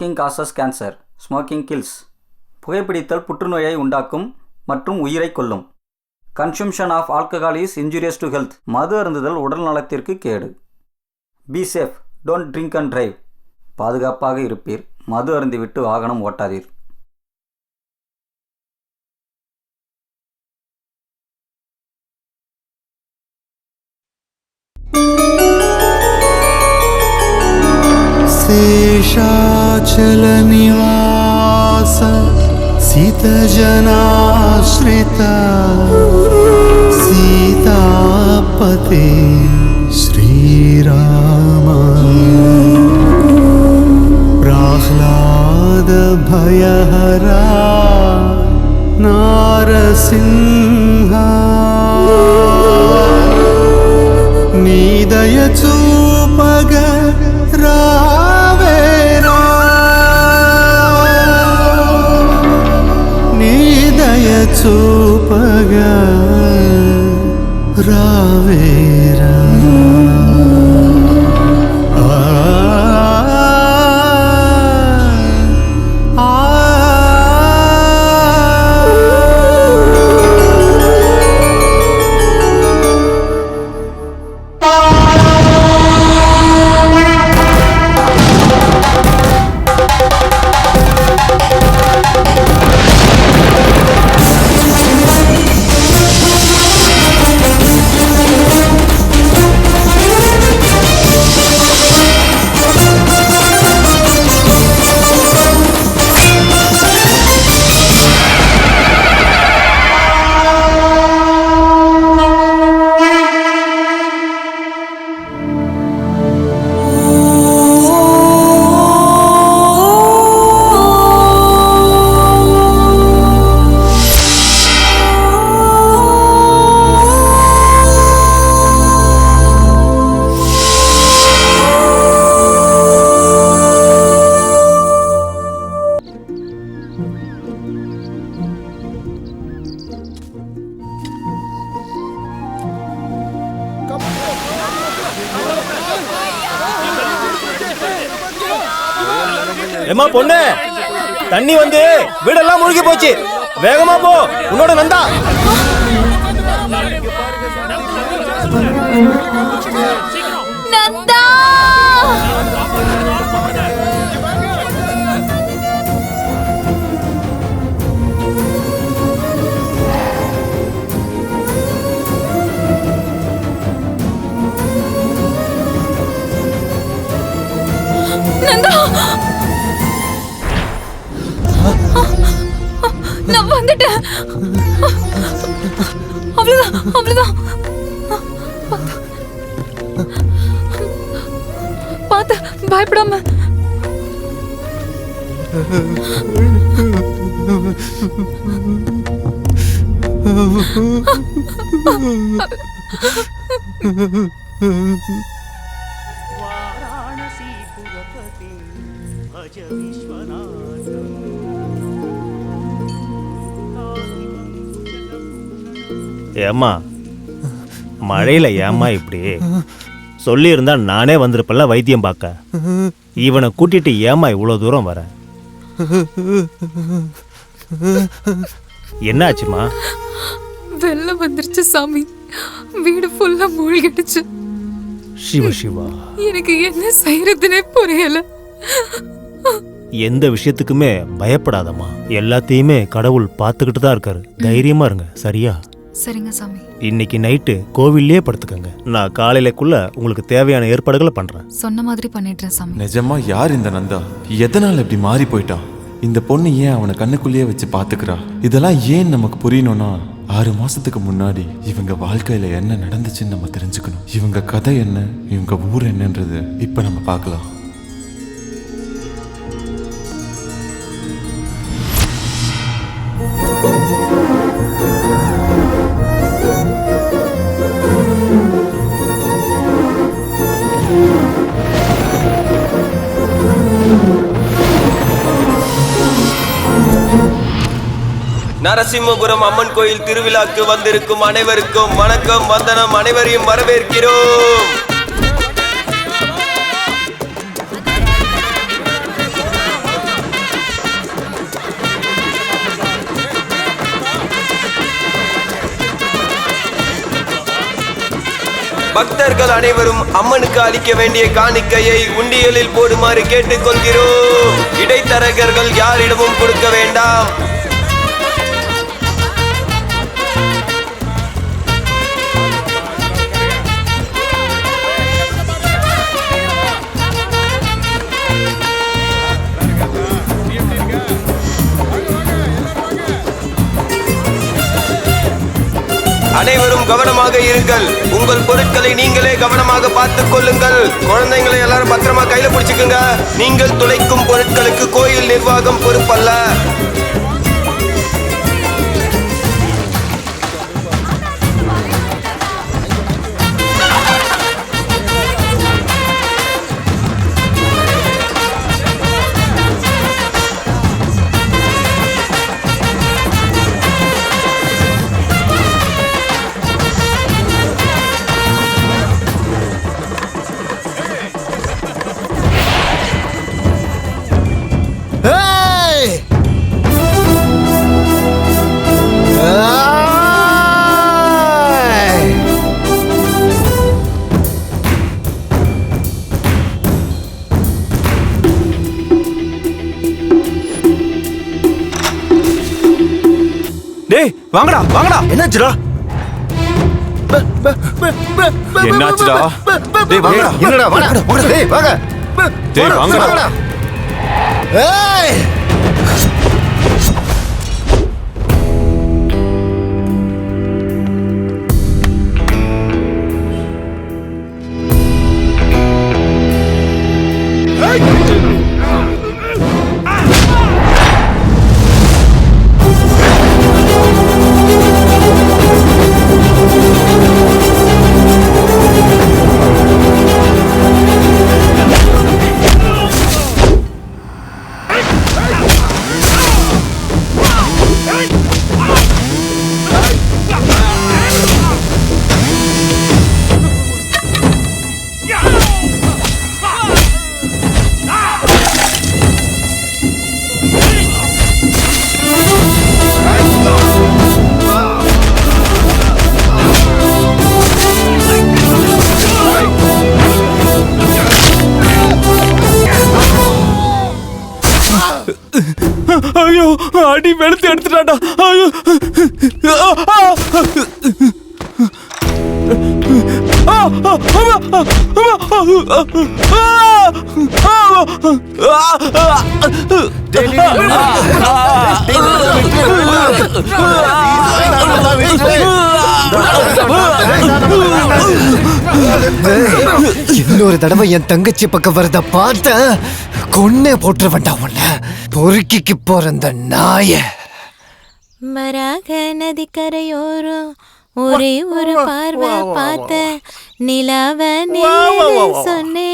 Smoking causes cancer. Smoking kills. புகைப்பிடித்தல் புற்றுநோயை உண்டாக்கும் மற்றும் உயிரை கொல்லும். Consumption of alcohol is injurious to health. மது அருந்துதல் உடல் நலத்திற்கு கேடு. Be safe, don't drink and drive. பாதுகாப்பாக இருப்பீர், மது அருந்திவிட்டு வாகனம் ஓட்டாதீர். शेषाचल निवास सितजनाश्रित सीतापते श्रीराम प्रह्लाद भयहरा नारसिंह निदय चूपग चूपग रावेरा ஏமா பொண்ணு, தண்ணி வந்து வீடெல்லாம் மூழ்கி போச்சு. வேகமா போ, உன்னோட நந்தா. நந்தா நந்தா, நான் வந்துட்டேன். அவ்வளவுதான் அவ்வளவுதான். பார்த்து பயப்படாம. ஏம்மா, மழையில ஏம்மா இப்படி? சொல்லியிருந்தா நானே வந்திருப்பல வைத்தியம் பார்க்க. இவனை கூட்டிட்டு ஏம்மா இவ்வளவு தூரம் வர? என்னாச்சுமா? வெள்ளம் வந்துருச்சு சாமி, வீடு ஃபுல்லா மூழ்கிடுச்சு. சிவ சிவா, எனக்கு என்ன செய்யறதுனே புரியல. எந்த விஷயத்துக்குமே பயப்படாதம்மா. எல்லாத்தையுமே கடவுள் பார்த்துக்கிட்டு தான் இருக்காரு. தைரியமா இருங்க, சரியா? சரிங்க சாமி. இன்னைக்கு நைட்டு கோவில்லே படுத்துக்கங்க. நான் காலையிலக்குள்ள உங்களுக்கு தேவையான ஏற்பாடுகளை பண்றேன். சொன்ன மாதிரி பண்ணிடுறேன் சாமி. நிஜமா யார் இந்த நந்தா? எதனால இப்படி மாறி போயிட்டான்? இந்த பொண்ணு ஏன் அவனை கண்ணுக்குள்ளேயே வச்சு பாத்துக்கிறா? இதெல்லாம் ஏன் நமக்கு புரியணும்னா, 6 மாசத்துக்கு முன்னாடி இவங்க வாழ்க்கையில என்ன நடந்துச்சுன்னு நம்ம தெரிஞ்சுக்கணும். இவங்க கதை என்ன, இவங்க ஊர் என்னன்றது இப்ப நம்ம பார்க்கலாம். நரசிம்மபுரம் அம்மன் கோயில் திருவிழாக்கு வந்திருக்கும் அனைவருக்கும் வணக்கம், வந்தனம். அனைவரையும் வரவேற்கிறோம். பக்தர்கள் அனைவரும் அம்மனுக்கு அளிக்க வேண்டிய காணிக்கையை உண்டியலில் போடுமாறு கேட்டுக்கொள்கிறோம். இடைத்தரகர்கள் யாரிடமும் கொடுக்க வேண்டாம். அனைவரும் கவனமாக இருங்கள். உங்கள் பொருட்களை நீங்களே கவனமாக பார்த்துக் கொள்ளுங்கள். குழந்தைங்களை எல்லாரும் பத்திரமா கையில பிடிச்சுக்குங்க. நீங்கள் துளைக்கும் பொருட்களுக்கு கோயில் நிர்வாகம் பொறுப்பல்ல. டேய் வாங்கடா வாங்கடா. என்னாச்சுடா? என்னாச்சுடா? டேய் வாங்கடா. என்னடா வாங்கடா வாங்கடா. டேய் வாங்க. டேய் வாங்கடா. ஏய் ஐயோ அடி வெளுத்து எடுத்துட்டாடா. ஐயோ இன்னொரு தடவை என் தங்கச்சி பக்கம் வரத பார்த்த கொன்னே போட்டு வேண்டாம் உன்ன பொறுக்கிக்கு போறந்த நாய. மராக நதிக்கரையோரம் ஒரே ஒரு பார்வை பார்த்த நிலாவ சொன்னே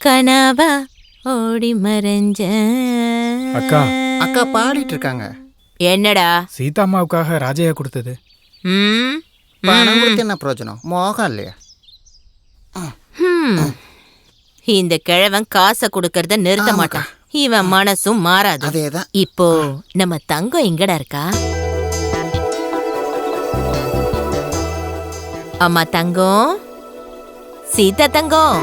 கனாவா ஓடி மறைஞ்ச. அக்கா அக்கா பாடிட்டு இருக்காங்க. என்னடா? சீதா அம்மாவுக்காக ராஜையா கொடுத்தது. பணம் கொடுத்து என்ன பிரயோஜனம்? மோகம் இல்லையா? இந்த கிழவன் காசை கொடுக்கறத நிறுத்த மாட்டான். இவன் மனசும் மாறாது. அதேதான். இப்போ நம்ம தங்கம் எங்கடா இருக்கா? அம்மா தங்கம், சீதா தங்கம்.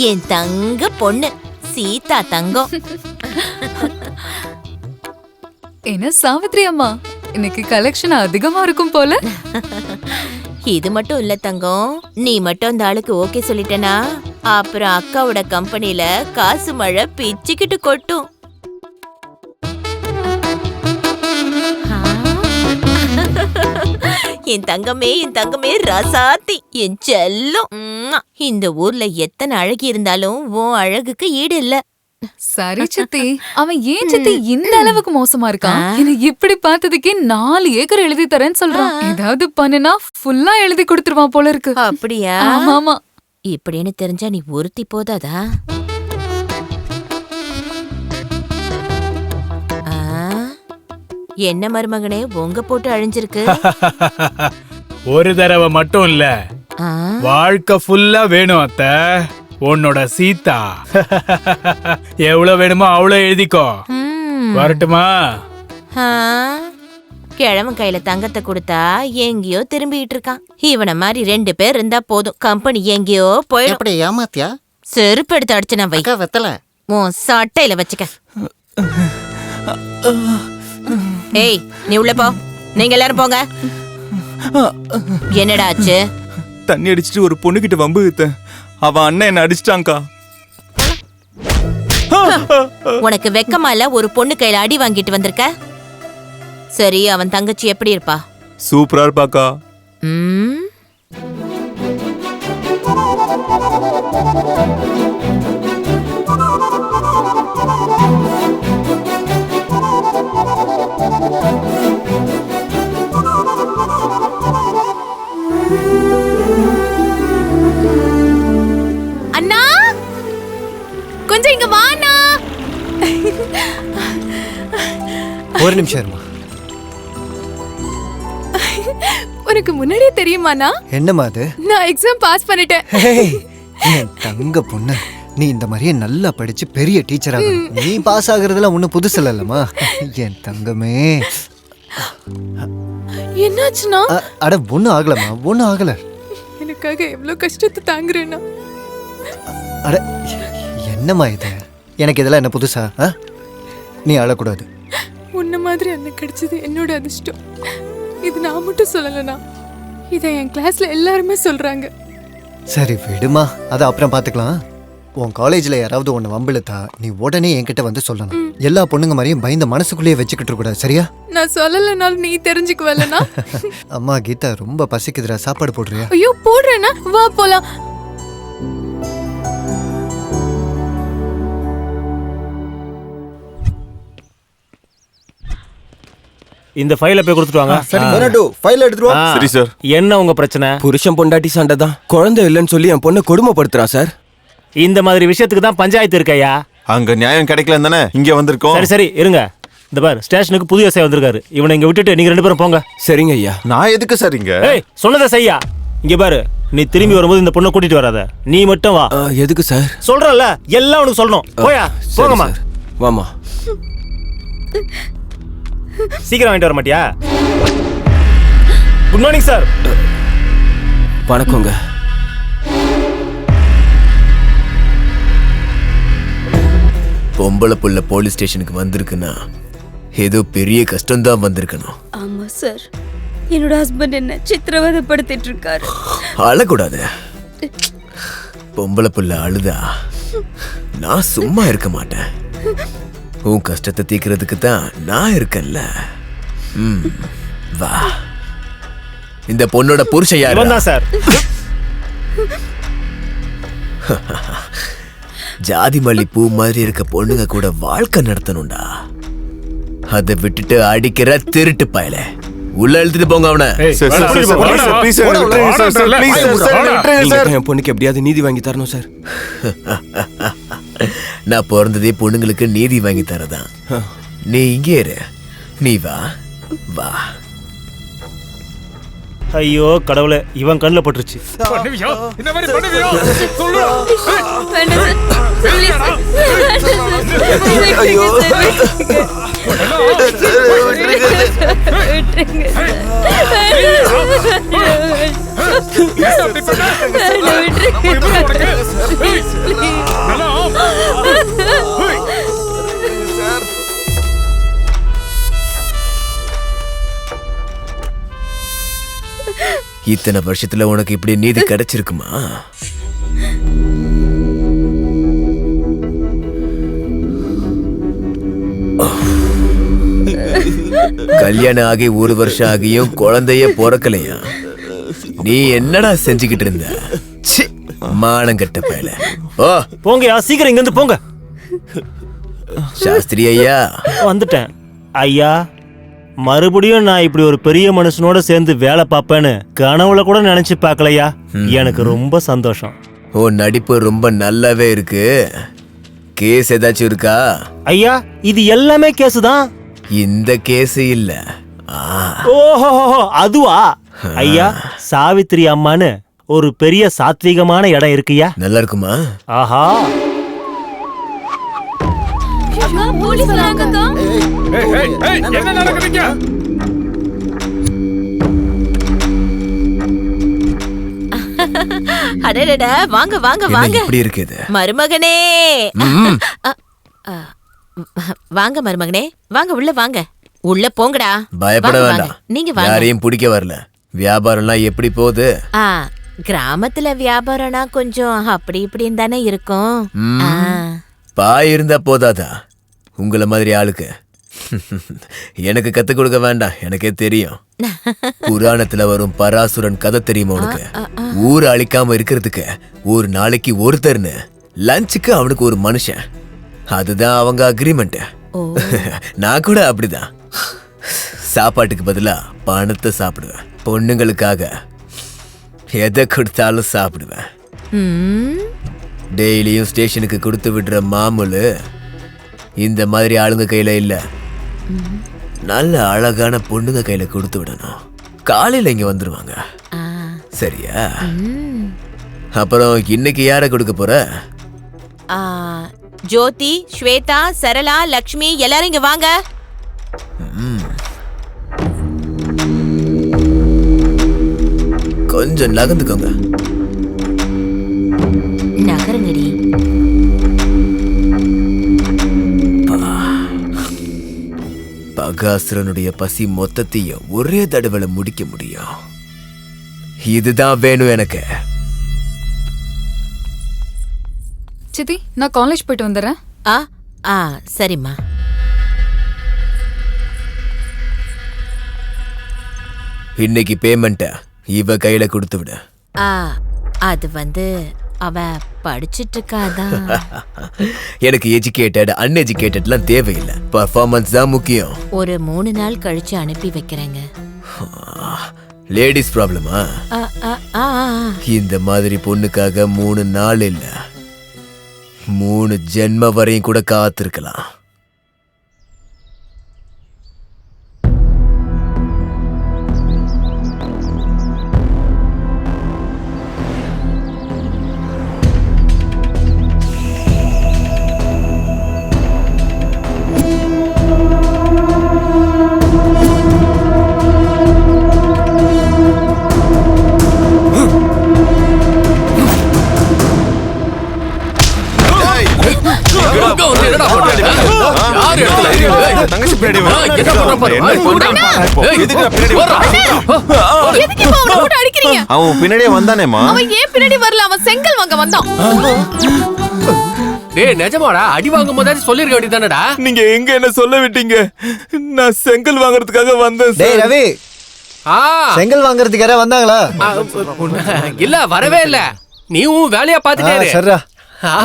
என் தங்க பொண்ணு சீதா தங்கம். என்ன சாவித்ரி அம்மா, இன்னைக்கு கலெக்ஷன் அதிகமா இருக்கும் போல. இது மட்டும் இல்ல தங்கம், நீ மட்டும் அந்த ஆளுக்கு ஓகே சொல்லிட்டனா அப்புறம் அக்காவோட கம்பெனில காசு மழை பிச்சுக்கிட்டு கொட்டும். என் தங்கமே ரசாத்தி, என் செல்லம். இந்த ஊர்ல எத்தனை அழகி இருந்தாலும் உன் அழகுக்கு ஈடு இல்ல. சரி சித்தி, அவன் ஏன் சித்தி இந்த அளவுக்கு மோசமா இருக்கான்? எனக்கு இப்படி பார்த்ததுக்கே 4 ஏக்கர் எழுதி தரேன்னு சொல்றான். ஏதாவது பண்ணுனா ஃபுல்லா எழுதி கொடுத்துருவான் போல இருக்கு. அப்படியா? ஆமா. இப்படின்னு தெரிஞ்சா நீ ஒருத்தி போதாதா? என்ன மருமகனே உங்க போட்டு அழிஞ்சிருக்கு? ஒரு தடவை மட்டும் இல்ல, வாழ்க்கை ஃபுல்லா வேணும் அத்த. உன்னோட சீதா எவ்வளவு வேணுமோ அவ்வளவு எழுதிக்கோ. வரட்டுமா? கிழவன் கையில தங்கத்தை கொடுத்தா எங்கேயோ திரும்பிட்டு இருக்கான். இவனை மாதிரி 2 பேர் இருந்தா போதும், கம்பெனி எங்கேயோ போயிடும். அப்படி ஏமாத்தியா? செருப்பு எடுத்து அடிச்சு நான் வை. வெத்தல உன் சட்டையில வச்சுக்க. ஏய், நீ உள்ள போ. நீங்க எல்லாரும் போங்க. என்னடா ஆச்சு? தண்ணி அடிச்சிட்டு ஒரு பொண்ணுகிட்ட வம்பு இழுத்தேன். அவன் அண்ணன் என்ன அடிச்சிட்டாங்கக்கா. உனக்கு வெக்கமா இல்ல? ஒரு பொண்ணு கையில அடி வாங்கிட்டு வந்திருக்க. சரி, அவன் தங்கச்சி எப்படி இருப்பா? சூப்பரா இருப்பாக்கா. அண்ணா, கொஞ்சம் இங்க வாண்ணா. ஒரு நிமிஷம் இருமா. உனக்கு முன்னாடியே தெரியுமாண்ணா? என்னம்மா அது? நான் எக்ஸாம் பாஸ் பண்ணிட்டேன். என் தங்க பொண்ணு, நீ இந்த மாதிரியே நல்லா படிச்சு பெரிய டீச்சர் ஆகணும். நீ பாஸ் ஆகுறதுலாம் ஒன்றும் புதுசு இல்லம்மா. என் தங்கமே. என்னாச்சுண்ணா? அட ஒன்றும் ஆகலம்மா, ஒன்றும் ஆகல. எனக்காக எவ்வளவு கஷ்டத்தை தாங்குறேன்னா. அட என்னம்மா இது? எனக்கு இதெல்லாம் என்ன புதுசா? நீ அழக்கூடாது. உன்ன மாதிரி அண்ணன் கிடைச்சது என்னோட அதிர்ஷ்டம். இது நான் மட்டும் சொல்லலண்ணா, இதை என் கிளாஸ்ல எல்லாருமே சொல்றாங்க. சரி விடுமா, அதை அப்புறம் பார்த்துக்கலாம். உன் காலேஜில் யாராவது ஒன்று வம்பிழுத்தா நீ உடனே என்கிட்ட வந்து சொல்லணும். எல்லா பொண்ணுங்க மாதிரியும் பயந்த மனசுக்குள்ளேயே வச்சுக்கிட்டு கூடாது, சரியா? நான் சொல்லலைனாலும் நீ தெரிஞ்சுக்குவல்லண்ணா. அம்மா கீதா, ரொம்ப பசிக்குதுடா, சாப்பாடு போடுறியா? ஐயோ போடுறேண்ணா, வா போலாம். இந்த ஃபைலை போய் கொடுத்துட்டு வாங்க. ஃபைல் எடுத்துட்டு வா. சரி சார். என்ன உங்க பிரச்சனை? புருஷன் பொண்டாட்டி சண்டை தான். குழந்தை இல்லைன்னு சொல்லி என் பொண்ணை கொடுமைப்படுத்துறான் சார். இந்த மாதிரி விஷயத்துக்கு தான் பஞ்சாயத்து இருக்கையா. அங்க நியாயம் கிடைக்கலன்னு தானே இங்க வந்திருக்கோம். சரி சரி இருங்க. இந்த பார், ஸ்டேஷனுக்கு புதிய எஸ்ஐ வந்திருக்காரு. இவனை இங்க விட்டுட்டு நீங்க 2 பேரும் போங்க. சரிங்க ஐயா. நான் எதுக்கு சார் இங்க? ஏய், சொன்னதை செய்யா. இங்க பாரு, நீ திரும்பி வரும்போது இந்த பொண்ணை கூட்டிட்டு வராத. நீ மட்டும் வா. எதுக்கு சார்? சொல்றல, எல்லாம் உனக்கு சொல்லணும். போயா, போங்கம்மா. வாமா. சீக்கிரம் வாங்கிட்டு வர மாட்டியா? Good morning sir. வணக்கங்க. பொம்பளை புள்ள போலீஸ் ஸ்டேஷனுக்கு வந்திருக்குன்னா ஏதோ பெரிய கஷ்டம்தான் வந்திருக்கணும். ஆமா சார், என்னோட ஹஸ்பண்ட் என்ன சித்திரவதைப்படுத்திட்டு இருக்காரு. அழக்கூடாது. பொம்பளை புள்ள அழுதா நான் சும்மா இருக்க மாட்டேன். உன் கஷ்டத்தை தீக்கிறதுக்கு தான் நான் இருக்கேன்ல. வா. இந்த பொண்ணோட புருஷன் யாரு? சார். ஜாதி மல்லி பூ மாதிரி இருக்க பொண்ணுங்க கூட வாழ்க்கை நடத்தணும்டா. அதை விட்டுட்டு அடிக்கிற திருட்டு பயல உள்ள எழுதிட்டு போங்க அவனை. என் பொண்ணுக்கு எப்படியாவது நீதி வாங்கி தரணும் சார். நான் பிறந்ததே பொண்ணுங்களுக்கு நீதி வாங்கி தரதான். நீ இங்கே இரு. நீ வா வா. ஐயோ கடவுளே, இவன் கண்ணில் பட்டுருச்சு. இத்தனை வருஷத்துல உனக்கு இப்படி நீதி கிடைச்சிருக்குமா? கல்யாணம் ஆகி 1 வருஷம் ஆகியும் குழந்தைய பிறக்கலையா? நீ என்னடா செஞ்சுக்கிட்டு இருந்த? மானங்கட்ட பயல. ஓ போங்கயா, சீக்கிரம் இங்க இருந்து போங்க. சாஸ்திரி ஐயா வந்துட்டேன். ஐயா, மறுபடியும் நான் இப்படி ஒரு பெரிய மனுஷனோட சேர்ந்து வேலை பார்ப்பேன்னு கனவுல கூட நினைச்சு பார்க்கலையா. எனக்கு ரொம்ப சந்தோஷம். ஓ நடிப்பு ரொம்ப நல்லாவே இருக்கு. கேஸ் ஏதாச்சும் இருக்கா? ஐயா, இது எல்லாமே கேஸ் தான். இந்த கேஸ் இல்ல. ஓஹோ, அதுவா? ஐயா, சாவித்திரி அம்மான்னு ஒரு பெரிய சாத்வீகமான இடம் இருக்குயா. நல்லா இருக்குமா? ஆஹா, போலீஸ் வராங்கக்கா. என்ன நடக்குதுங்க? அடடடா, வாங்க வாங்க என்ன வாங்க. இப்படி இருக்குது? மருமகனே. வாங்க மருமகனே, வாங்க உள்ள வாங்க. உள்ள போங்கடா. பயப்பட வாங்க, வேண்டாம். வாங்க. நீங்க வாங்க. யாரையும் பிடிக்க வரல. வியாபாரம்லாம் எப்படி போகுது? கிராமத்துல வியாபாரம்னா கொஞ்சம் அப்படி இப்படின்னு தானே இருக்கும். பாய் இருந்தா போதாதா உங்கள மாதிரி ஆளுக்கு? எனக்கு கத்து கொடுக்க வேண்டாம், எனக்கே தெரியும். புராணத்துல வரும் பராசுரன் கதை தெரியுமா உனக்கு? ஊரை அழிக்காம இருக்கிறதுக்கு ஒரு நாளைக்கு ஒருத்தர்னு, லஞ்சுக்கு அவனுக்கு ஒரு மனுஷன். அதுதான் அவங்க அக்ரிமெண்ட். நான் கூட அப்படிதான். சாப்பாட்டுக்கு பதிலா பணத்தை சாப்பிடுவேன். பொண்ணுங்களுக்காக எதை கொடுத்தாலும் சாப்பிடுவேன். டெய்லியும் ஸ்டேஷனுக்கு கொடுத்து விடுற மாமூலு இந்த மாதிரி ஆளுங்க கையில இல்ல. நல்ல அழகான பொண்ணுங்க கையில கொடுத்து விடணும். காலையில இங்க வந்துருவாங்க. சரியா? அப்புறம் இன்னைக்கு யார கொடுக்க போற? ஜோதி, ஸ்வேதா, சரளா, லக்ஷ்மி எல்லாரும் இங்க வாங்க. கொஞ்சம் நகர்ந்துக்கோங்க. நகருங்கடி. பகாசுரனுடைய பசி மொத்தத்தையும் ஒரே தடவை முடிக்க முடியும். இதுதான் வேணும் எனக்கு. சித்தி, நான் காலேஜ் போயிட்டு வந்துடுறேன். சரிம்மா. இன்னைக்கு பேமெண்ட்ட இவ கையில கொடுத்து விடு. அது அவ படிச்சிட்டு இருக்காதான். எனக்கு எஜுகேட்டட் அன்எஜுகேட்டட்லாம் தேவையில்லை. பர்ஃபார்மன்ஸ் தான் முக்கியம். ஒரு 3 நாள் கழிச்சு அனுப்பி வைக்கிறேங்க. லேடிஸ் ப்ராப்ளமா? இந்த மாதிரி பொண்ணுக்காக 3 நாள் இல்ல 3 ஜென்ம வரையும் கூட காத்திருக்கலாம். அவன் பின்னாடியே வந்தானேமா. அவன் ஏன் பின்னாடி வரல? அவன் செங்கல் வாங்க வந்தான். டேய் நிஜமாடா, அடி வாங்கும் போதே சொல்லிருக்க வேண்டியதானடா. நீங்க எங்க என்ன சொல்ல விட்டீங்க? நான் செங்கல் வாங்குறதுக்காக வந்தேன். டேய் ரவி, செங்கல் வாங்குறதுக்கு யாரா வந்தாங்களா? இல்ல, வரவே இல்ல. நீயும் வேலையா பாத்துட்டே இரு. சரிடா.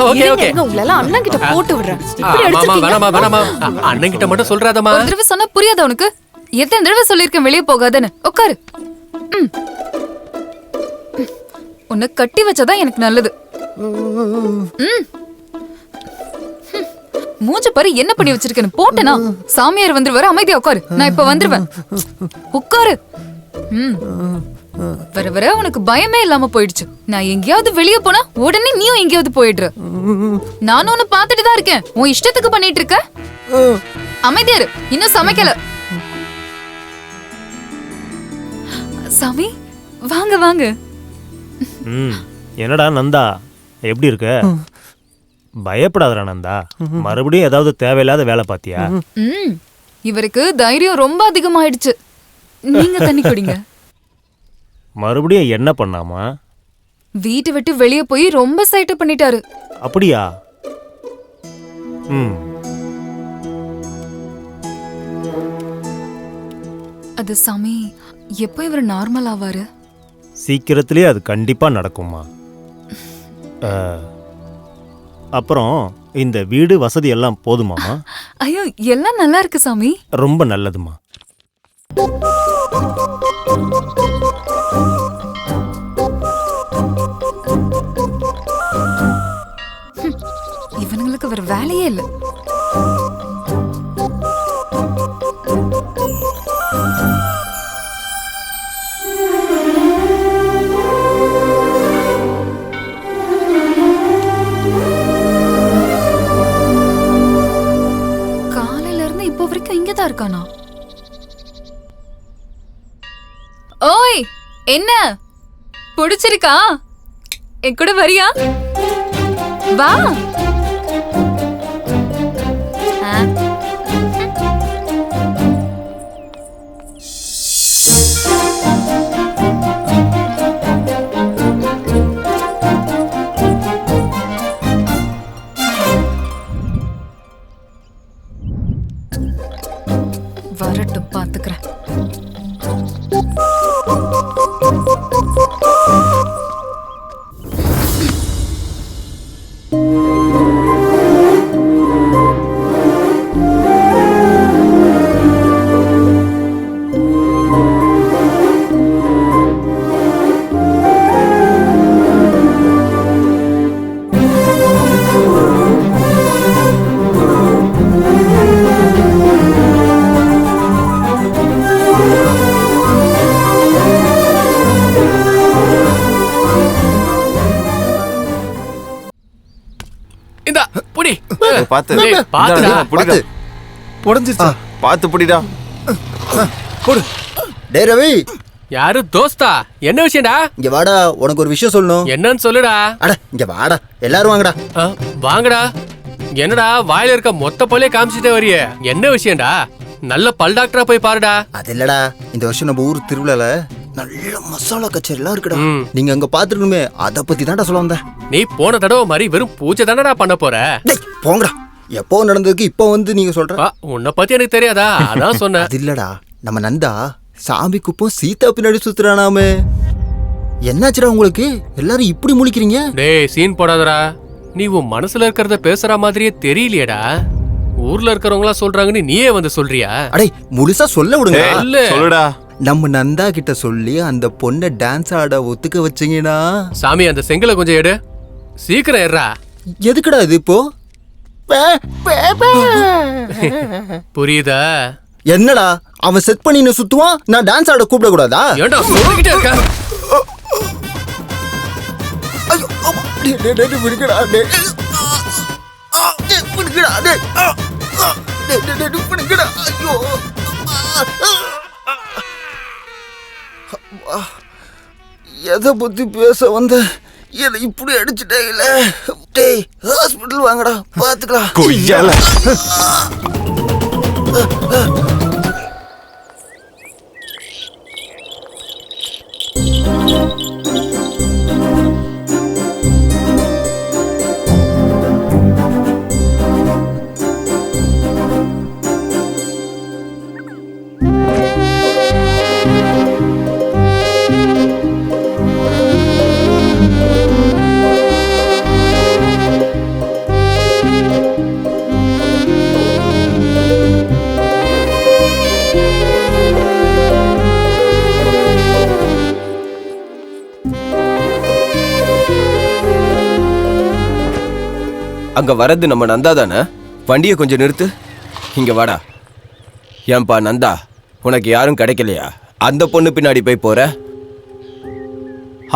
Okay okay. உங்கள அண்ணன் கிட்ட போட்டு விடுறேன். இப்படி மாமா அடிச்சிட்டீங்க. வேணாமா வேணாமா. அண்ணன் கிட்ட மட்டும் சொல்றாதமா. ஒரு தடவை சொன்னா புரியாத உனக்கு? எத்தனை தடவை சொல்லிருக்கேன் வெளியே போகாதன்னு. உட்காரு. உன்னை கட்டி வச்சாதான் எனக்கு நல்லது. மூஞ்ச பாரு என்ன பண்ணி வச்சிருக்கேன்னு. போட்டனா சாமியார் வந்துருவாரு. அமைதியா உட்காரு. நான் இப்ப வந்துருவேன். உட்காரு. வர வர உனக்கு பயமே இல்லாம போயிடுச்சு. நான் எங்கேயாவது வெளியே போனா உடனே நீயும் எங்கேயாவது போயிடுற. நானும் உன்னை பாத்துட்டு தான் இருக்கேன். உன் இஷ்டத்துக்கு பண்ணிட்டு இருக்க. அமைதியாரு, இன்னும் சமைக்கல. சாமி வாங்க வாங்க. என்னடா நந்தா, எப்படி இருக்க? பயப்படாதடா நந்தா. மறுபடியும் ஏதாவது தேவையில்லாத வேலை பாத்தியா? இவருக்கு தைரியம் ரொம்ப அதிகமாயிடுச்சு. நீங்க தண்ணி குடிங்க. மறுபடியும் என்ன பண்ணாமா? வீட்டை விட்டு வெளியே போய் ரொம்ப சைட்டு பண்ணிட்டாரு. அப்படியா? அது சாமி, எப்போ இவர் நார்மல் ஆவாரு? சீக்கிரத்திலே அது கண்டிப்பா நடக்குமா. அப்புறம் இந்த வீடு வசதி எல்லாம் போதுமாமா? ஐயோ, எல்லாம் நல்லா இருக்கு சாமி. ரொம்ப நல்லதுமா. இவனுங்களுக்கு வேற வேலையே இல்லை. இருக்கானா? ஓய், என்ன பிடிச்சிருக்கா? என் கூட வரியா? வா. வரட்டும், பாத்துக்கிறேன். பாத்து புடஞ்சிருச்சா? பாத்து புடிடா. போடு. டேய் ரவி. யாரு தோஸ்தா? என்ன விஷயம்டா? இங்க வாடா, உனக்கு ஒரு விஷயம் சொல்லணும். என்னன்னு சொல்லுடா. அட இங்க வாடா, எல்லாரும் வாங்கடா. வாங்கடா. என்னடா வாயில இருக்க மொத்த பல்லே காமிச்சிட்டே வரியே? என்ன விஷயம்டா? நல்ல பல் டாக்டரா போய் பாருடா. அது இல்லடா, இந்த வருஷம் நம்ம ஊர் திருவிழால நல்ல மசாலா கச்சேரி எல்லாம் இருக்குடா. நீங்க அங்க பாத்துருக்கணுமே, அத பத்தி தான்டா சொல்ல வந்தேன். நீ போன தடவை மாதிரி வெறும் பூஜை தானடா பண்ண போற? போங்கடா. எப்போ நடந்ததுக்கு இப்போ வந்து நீங்க சொல்ற? உன்னை பத்தி எனக்கு தெரியாதா? அதான் சொன்னேன். அது இல்லடா, நம்ம நந்தா சாமி குப்பம் சீதா பின்னாடி சுத்துறானாமே. என்னாச்சுடா உங்களுக்கு? எல்லாரும் இப்படி முழிக்கிறீங்க? டேய் சீன் போடாதடா. நீ உன் மனசுல இருக்கிறத பேசுற மாதிரியே தெரியலையேடா. ஊர்ல இருக்கிறவங்களா சொல்றாங்கன்னு நீயே வந்து சொல்றியா? அடே முழுசா சொல்ல விடுங்க. சொல்லுடா. நம்ம நந்தா கிட்ட சொல்லி அந்த பொண்ணை டான்ஸ் ஆட ஒத்துக்க வச்சீங்கன்னா. சாமி அந்த செங்கலை கொஞ்சம் எடு. சீக்கிரம் ஏறா. எதுக்குடா இது இப்போ? புரியுதா? என்னடா அவன் செட் பண்ணி சுத்துவான், நான் டான்ஸ் ஆட கூப்பிட கூடாதா? ஏன்டா சொல்லிக்கிட்டே இருக்க? ஐயோ டேய் விடுங்கடா. டேய் விடுங்கடா. டேய் விடுங்கடா. ஐயோ எதை பத்தி பேச வந்த? என்னை இப்படி அடிச்சுட்டேல. டேய் ஹாஸ்பிட்டல் வாங்கடா, பாத்துக்கலாம். கொய்யால அங்க வரது நம்ம நந்தா தானே? வண்டியை கொஞ்சம் நிறுத்து. இங்க வாடா. ஏன்பா நந்தா, உனக்கு யாரும் கிடைக்கலையா? அந்த பொண்ணு பின்னாடி போய் போற?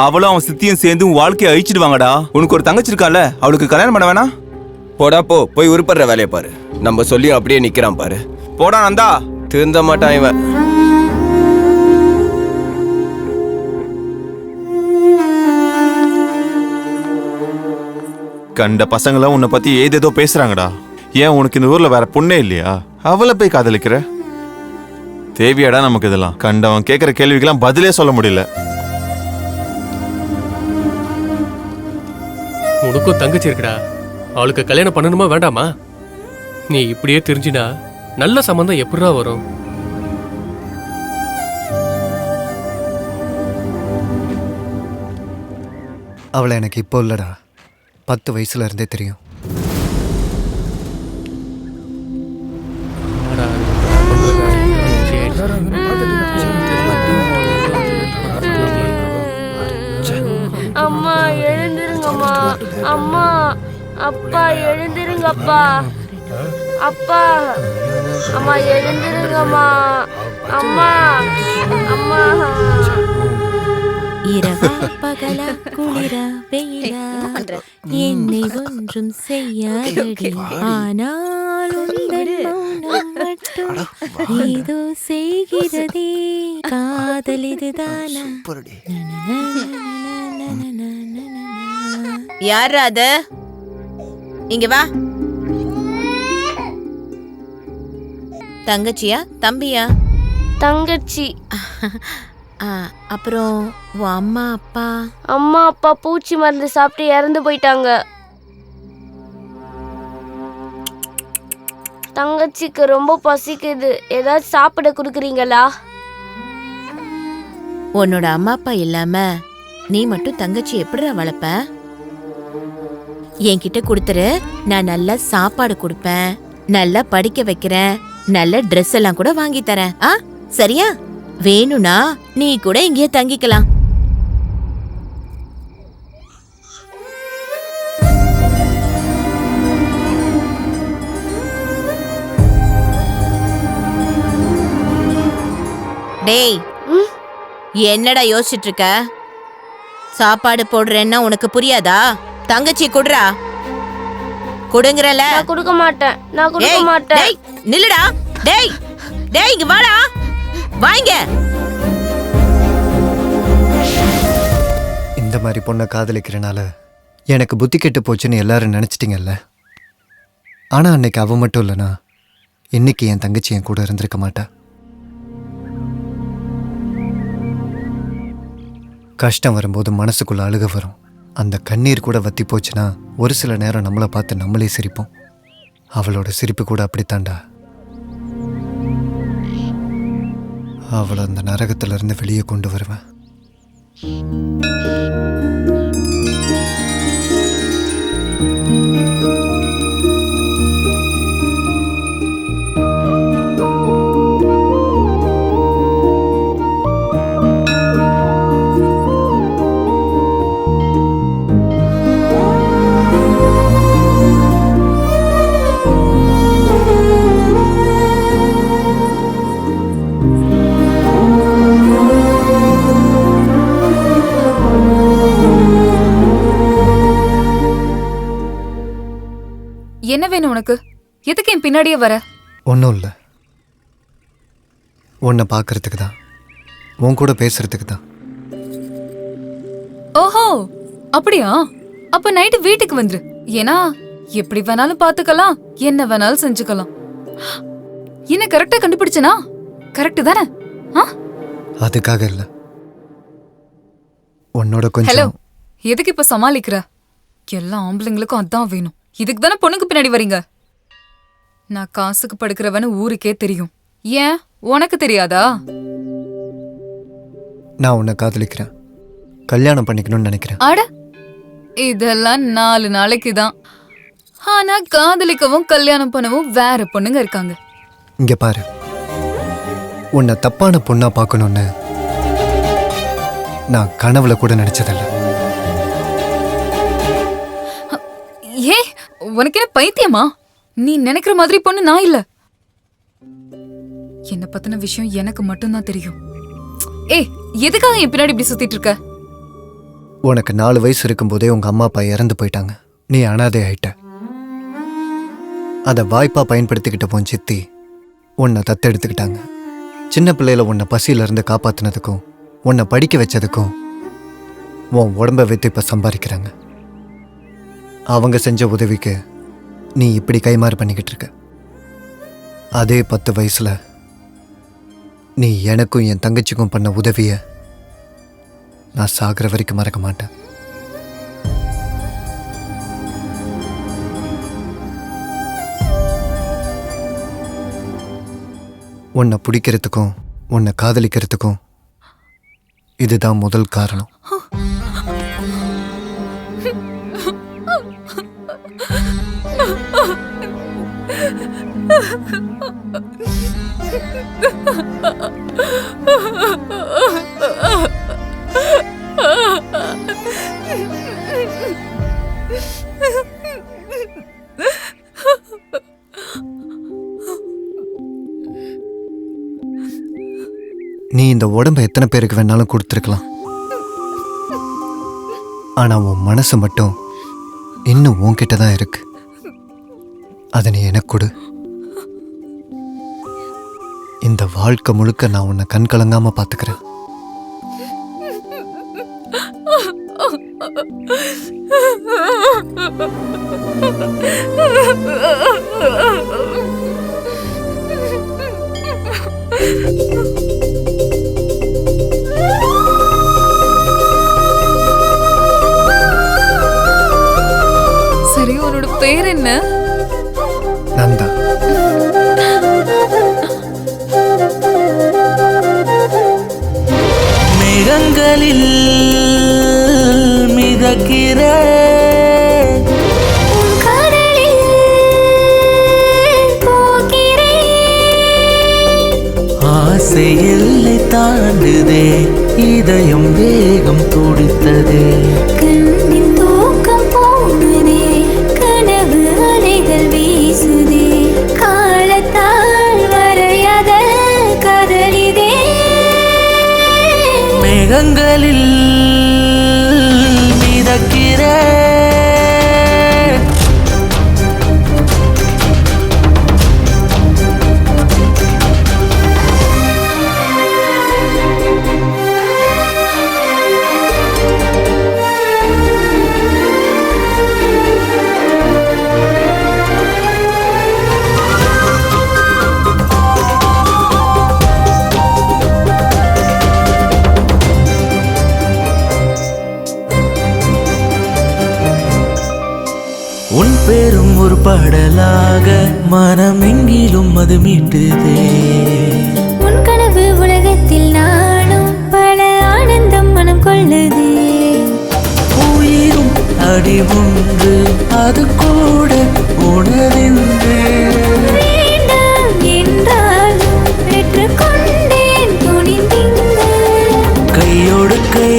அவளும் அவன் சித்தியும் சேர்ந்து உன் வாழ்க்கையை அழிச்சிடுவாங்கடா. உனக்கு ஒரு தங்கச்சி இருக்கால, அவளுக்கு கல்யாணம் பண்ண வேணா? போடா போ, போய் உருப்படுற வேலையை பாரு. நம்ம சொல்லியும் அப்படியே நிக்கிறான் பாரு. போடா நந்தா. திருந்த மாட்டான் இவன். கண்ட பசங்களாம் உன்னை பத்தி ஏதேதோ பேசுறாங்கடா. ஏன் உனக்கு இந்த ஊர்ல வேற பொண்ணே இல்லையா? அவளை போய் காதலிக்கிற? தேவையாடா நமக்கு இதெல்லாம்? கண்டவன் கேட்கிற கேள்விக்கெல்லாம் பதிலே சொல்ல முடியல. உனக்கும் தங்கச்சி இருக்குடா. அவளுக்கு கல்யாணம் பண்ணணுமா வேண்டாமா? நீ இப்படியே தெரிஞ்சினா நல்ல சம்பந்தம் எப்படிடா வரும்? அவளை எனக்கு இப்போ இல்லடா, 10 வயசுல இருந்தே தெரியும். அம்மா எழுந்திருங்கம்மா. அம்மா அப்பா எழுந்திருங்கப்பா. அப்பா அம்மா எழுந்திருங்கம்மா. அம்மா அம்மா. இரவா பகலா குளிரா வெயிலா என்னை ஒன்றும் செய்யாதடி, ஆனால் உந்தன் மௌனம் கஷ்டம் ஏதோ செய்கிறதே காதல் இதுதானா. யார் அது? இங்க வா. தங்கச்சியா தம்பியா? தங்கச்சி. அப்புறம் உன் அம்மா அப்பா? அம்மா அப்பா பூச்சி மருந்து சாப்பிட்டு இறந்து போயிட்டாங்க. தங்கச்சிக்கு ரொம்ப பசிக்குது, ஏதாச்சும் சாப்பிட கொடுக்குறீங்களா? உன்னோட அம்மா அப்பா இல்லாம நீ மட்டும் தங்கச்சி எப்படிடா வளர்ப்ப? என்கிட்ட கொடுத்துரு, நான் நல்லா சாப்பாடு கொடுப்பேன், நல்லா படிக்க வைக்கிறேன், நல்ல ட்ரெஸ் எல்லாம் கூட வாங்கி தரேன். சரியா? வேணும்னா நீ கூட இங்கேயே தங்கிக்கலாம். டேய், என்னடா யோசிச்சுட்டு இருக்க? சாப்பாடு போடுறேன்னா உனக்கு புரியாதா? தங்கச்சி குடுறா. கொடுங்கறல. நான் கொடுக்க மாட்டேன், நான் கொடுக்க மாட்டேன். டேய் நில்லுடா. டேய் டேய் இங்க வாடா, வாங்க. இந்த மாதிரி பொண்ணை காதலிக்கிறனால எனக்கு புத்தி கெட்டு போச்சுன்னு எல்லாரும் நினைச்சிட்டீங்கல்ல. ஆனா அன்னைக்கு அவ மட்டும் இல்லைனா இன்னைக்கு என் தங்கச்சி என் கூட இருந்திருக்க மாட்டா. கஷ்டம் வரும்போது மனசுக்குள்ள அழுக வரும். அந்த கண்ணீர் கூட வத்தி போச்சுன்னா ஒரு சில நேரம் நம்மளை பார்த்து நம்மளே சிரிப்போம். அவளோட சிரிப்பு கூட அப்படித்தாண்டா. அவளை அந்த நரகத்திலிருந்து வெளியே கொண்டு வருவேன். என்ன வேணும் உனக்கு? எதுக்கு என் பின்னாடியே வர? ஒன்றும் இல்லை, உன்னை பார்க்கறதுக்கு தான், உன் கூட பேசுறதுக்கு தான். ஓஹோ அப்படியா? அப்ப நைட்டு வீட்டுக்கு வந்துரு. ஏன்னா எப்படி வேணாலும் பாத்துக்கலாம், என்ன வேணாலும் செஞ்சுக்கலாம். என்ன கரெக்டா கண்டுபிடிச்சனா? கரெக்ட் தானே? அதுக்காக இல்லை, உன்னோட ஹலோ, கொஞ்சம். எதுக்கு இப்ப சமாளிக்கிற? எல்லா ஆம்பளைங்களுக்கும் அதான் வேணும். இதுக்கு தானே பொண்ணுக்கு பின்னாடி வரீங்க. நான் காசுக்கு படுக்கிறவன்னு ஊருக்கே தெரியும். ஏன் உனக்கு தெரியாதா? நான் உன்னை காதலிக்கிறேன், கல்யாணம் பண்ணிக்கணும்னு நினைக்கிறேன். அட, இதெல்லாம் 4 நாளைக்கு தான். ஆனா காதலிக்கவும் கல்யாணம் பண்ணவும் வேற பொண்ணுங்க இருக்காங்க. இங்க பாரு, உன்னை தப்பான பொண்ணா பார்க்கணும்னு நான் கனவுல கூட நினைச்சதில்லை. ஏ, உனக்கு என்ன பைத்தியமா? நீ நினைக்கிற மாதிரி பொண்ணு நான் இல்ல. என்ன பத்தின விஷயம் எனக்கு மட்டும்தான் தெரியும். ஏய், எதுக்காக என் பின்னாடி இப்படி சுத்திட்டு இருக்க? உனக்கு 4 வயசு இருக்கும்போதே உங்க அம்மா அப்பா இறந்து போயிட்டாங்க. நீ அனாதை ஆயிட்ட. அதை வாய்ப்பா பயன்படுத்திக்கிட்ட போன் சித்தி உன்னை தத்தெடுத்துக்கிட்டாங்க. சின்ன பிள்ளையில உன்னை பசியிலிருந்து காப்பாத்தினதுக்கும் உன்னை படிக்க வச்சதுக்கும் உன் உடம்ப வைத்து இப்ப சம்பாதிக்கிறாங்க. அவங்க செஞ்ச உதவிக்கு நீ இப்படி கைமாறு பண்ணிக்கிட்டு இருக்க. அதே 10 வயசுல நீ எனக்கும் என் தங்கச்சிக்கும் பண்ண உதவிய நான் சாகிற வரைக்கும் மறக்க மாட்டேன். உன்னை பிடிக்கிறதுக்கும் உன்னை காதலிக்கிறதுக்கும் இதுதான் முதல் காரணம். நீ இந்த உடம்ப எத்தனை பேருக்கு வேணாலும் கொடுத்துருக்கலாம். ஆனா உன் மனசு மட்டும் இன்னும் உன்கிட்ட தான் இருக்கு. அதை நீ எனக்கு கொடு. இந்த வாழ்க்கை முழுக்க நான் உன்னை கண் கலங்காம பாத்துக்கிறேன். சரி, உன்னோட பேர் என்ன? நந்தா. மேகங்களில் மிதக்கிற ஆசை எல்லை தாண்டுதே, இதயம் வேகம் துடித்ததே, கண்ணின் தூக்கம் போனதே, கனவு அலைகள் வீசுதே, காலத்தால் வரையாத கதலிதே. மேகங்களில் மிதக்கிற உன் பேரும் ஒரு பாடலாக மனமெங்கிலும் அது மீட்டுதே. உன் கனவு உலகத்தில் நானும் பல ஆனந்தம் மனம் கொள்ளுதே. உயிரும் அடி ஒன்று அது கூட உணர்ந்து வேண்டாம் என்றாலும் பெற்றுக்கொண்டேன் துணிந்திங்கு. கையோடு கை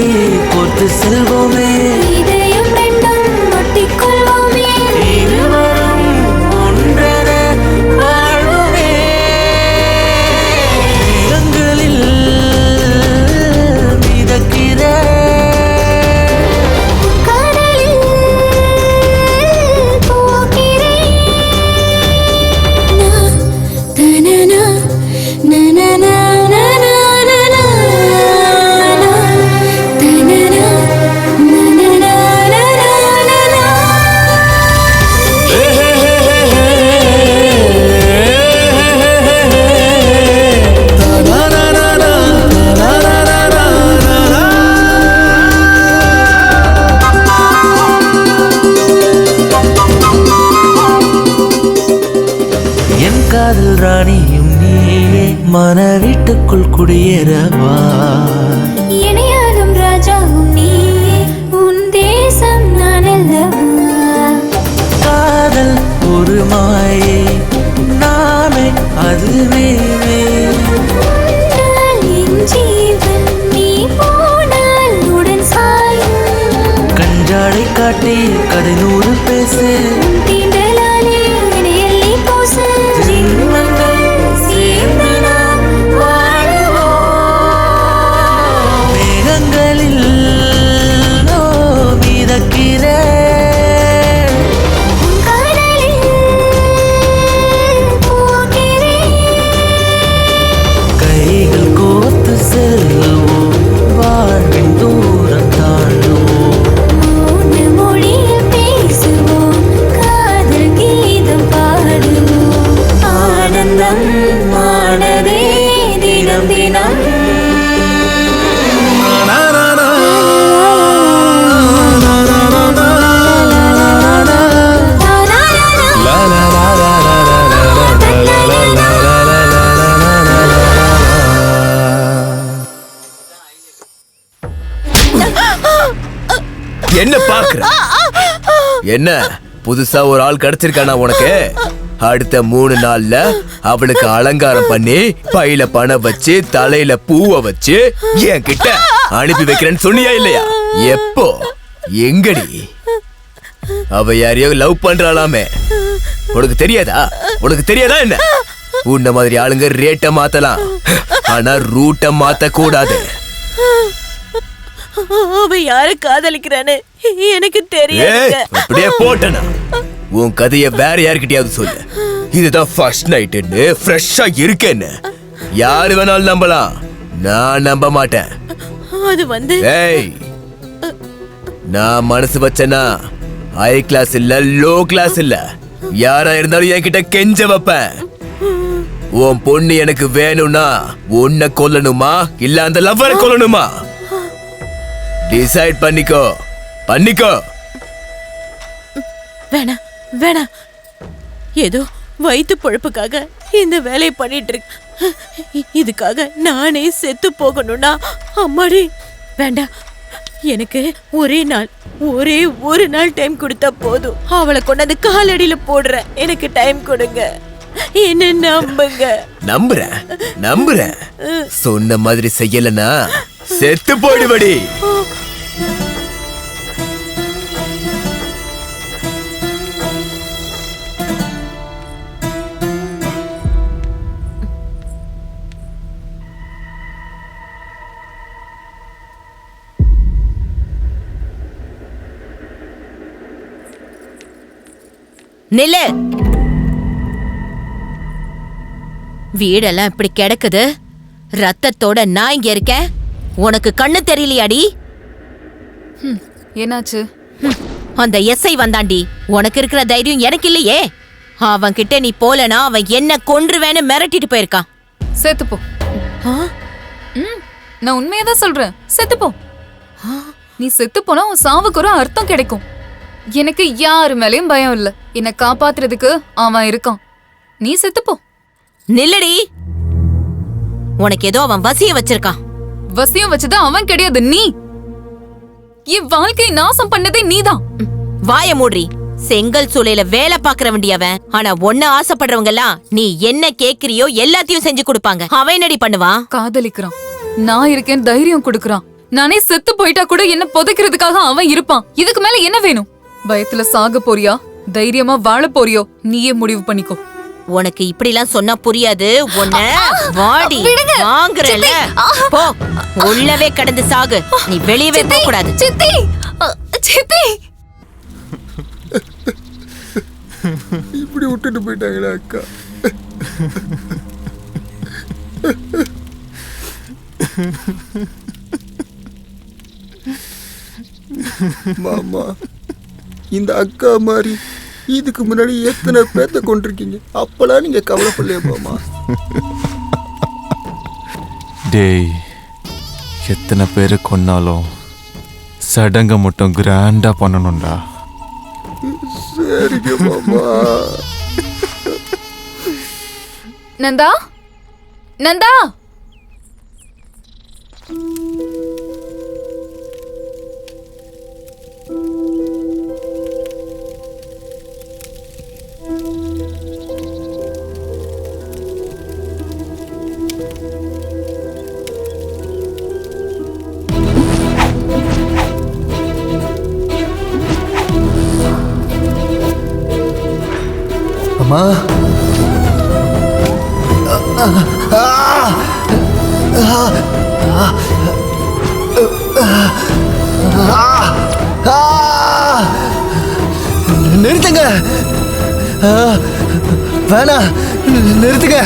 கோர்த்து செல்வோமே, இதயம் ரெண்டும் ஒட்டிக்கொள்வோமே. இருவரும் ஒன்றென வாழ்வோமே. மேகங்களில் மிதக்கிற கடலில் போகிறேன். தனனா நனனா நனனா தனனா நனனா நனனா. என் காதல் ராணியும் நீயே, மன வீட்டுக்குள் குடியேறவா. இணையாலும் ராஜாவும் நீயே, உன் தேசம் நான் அல்லவா. காதல் ஒரு மாயே, நாமே அதுவே. உன்னால் என் ஜீவன், நீ போனால் உடன் சாயும். கஞ்சாடை காட்டி கதை நூறு பேசு, உன் தீண்டலாலே என்னை எள்ளி பூசு. ஜென்மங்கள் சேர்ந்து நாம் வாழுவோம். மேகங்களில் மிதக்கிற கடலில் போகிறேன். கைகள் கோர்த்து செல்வோம், வாழ்வின் தூரம் தாண்டுவோம். மௌன மொழியில் பேசுவோம், காதல் கீதம் பாடுவோம். ஆனந்தம் ஆனதே தினம் தினம். என்ன பாக்குற? என்ன புதுசா ஒரு ஆள் கிடைச்சிருக்கானா உனக்கு? அடுத்த 3 நாள்ல அவளுக்கு அலங்காரம் பண்ணி பையில பணம் வச்சு தலையில பூவை வச்சு என் கிட்ட அனுப்பி வைக்கிறேன்னு சொன்னியா இல்லையா? எப்போ? எங்கடி? அவ யாரையோ லவ் பண்றாளாமே, உனக்கு தெரியாதா? உனக்கு தெரியாதா என்ன? உன்ன மாதிரி ஆளுங்க ரேட்ட மாத்தலாம், ஆனா ரூட்ட மாத்த கூடாது. அவ யார காதலிக்கிறானே எனக்கு தெரியாது. அப்படியே போட்டனா உன் கதைய வேற யார்கிட்டயாவது சொல்லு. இதுதான் ஃபர்ஸ்ட் நைட்னு ஃப்ரெஷ்ஷா இருக்கேன்னு. யாரு வேணாலும் நம்பலாம், நான் நம்ப மாட்டேன். அது வந்து ஏய், நான் மனசு வச்சேன்னா ஹை கிளாஸ் இல்ல, லோ கிளாஸ் இல்ல, யாரா இருந்தாலும் என்கிட்ட கெஞ்ச வைப்பேன். உன் பொண்ணு எனக்கு வேணும்னா உன்னை கொல்லணுமா இல்ல அந்த லவ்வரை கொல்லணுமா? டிசைட் பண்ணிக்கோ, பண்ணிக்கோ. வேணாம் வேணாம், ஏதோ வயிற்று பொழப்புக்காக இந்த வேலையை பண்ணிட்டு இருக்கு. இதுக்காக நானே செத்து போகணும்னா அம்மாடி வேண்டாம். எனக்கு ஒரே ஒரு நாள் டைம் கொடுத்தா போதும். அவளை கொண்டாந்து காலடியில போடுறேன். எனக்கு டைம் கொடுங்க, என்ன நம்புங்க. நம்புறேன். சொன்ன மாதிரி செய்யலனா செத்து போயிடுவடி. நில்லு. வீடெல்லாம் இப்படி கிடக்குது, ரத்தத்தோட நான் இங்க இருக்கேன். உனக்கு கண்ணு தெரியலையாடி? என்னாச்சு? அந்த எஸ்ஐ வந்தாண்டி. உனக்கு இருக்கிற தைரியம் எனக்கு இல்லையே. அவன் கிட்ட நீ போலனா அவன் என்ன கொன்றுவேன்னு மிரட்டிட்டு போயிருக்கான். செத்துப்போ. நான் உண்மையதான் சொல்றேன், செத்துப்போ. நீ செத்து போனா உன் சாவுக்கு ஒரு அர்த்தம் கிடைக்கும். எனக்கு யாரு மேலயும் பயம் இல்ல. என்ன காப்பாத்துறதுக்கு அவன் இருக்கான். நீ செத்துப்போ. நில்லடி. உனக்கு ஏதோ அவன் வசியம் வச்சிருக்கான். வசியம் வச்சது அவன் கிடையாது, நீ. என் வாழ்க்கையை நாசம் பண்ணதே நீதான். வாய மூடி. செங்கல் சூளையில வேலை பாக்குற வேண்டியவன். ஆனா ஒன்ன ஆசைப்படுறவங்க எல்லாம் நீ என்ன கேக்குறியோ எல்லாத்தையும் செஞ்சு கொடுப்பாங்க. அவன் என்னடி பண்ணுவான்? காதலிக்கிறான். நான் இருக்கேன், தைரியம் கொடுக்கறான். நானே செத்து போயிட்டா கூட என்ன புதைக்கிறதுக்காக அவன் இருப்பான். இதுக்கு மேல என்ன வேணும்? பயத்துல சாக போறியா, தைரியமா வாழ போறியோ? நீயே முடிவு பண்ணிக்கோ. உனக்கு இப்படி எல்லாம் சொன்னா புரியாது. உன்ன வாடி வாங்குறல. போ, உள்ளவே கடந்து சாகு. நீ வெளியவே போக கூடாது. சித்தி, சித்தி. இப்படி விட்டுட்டு போயிட்டாங்களா அக்கா? மாமா, இந்த அக்கா மாதிரி இதுக்கு முன்னாடி எத்தனை பேத்த கொண்டிருக்கீங்க. அப்பெல்லாம் நீங்க கவலைப்படலையா மாமா? டேய், எத்தனை பேரை கொன்னாலும் சடங்கை மட்டும் கிராண்டா பண்ணணும்டா. சரிங்க மாமா. நந்தா, நந்தா. அம்மா, நிறுத்துங்க. வேணா, நிறுத்துங்க.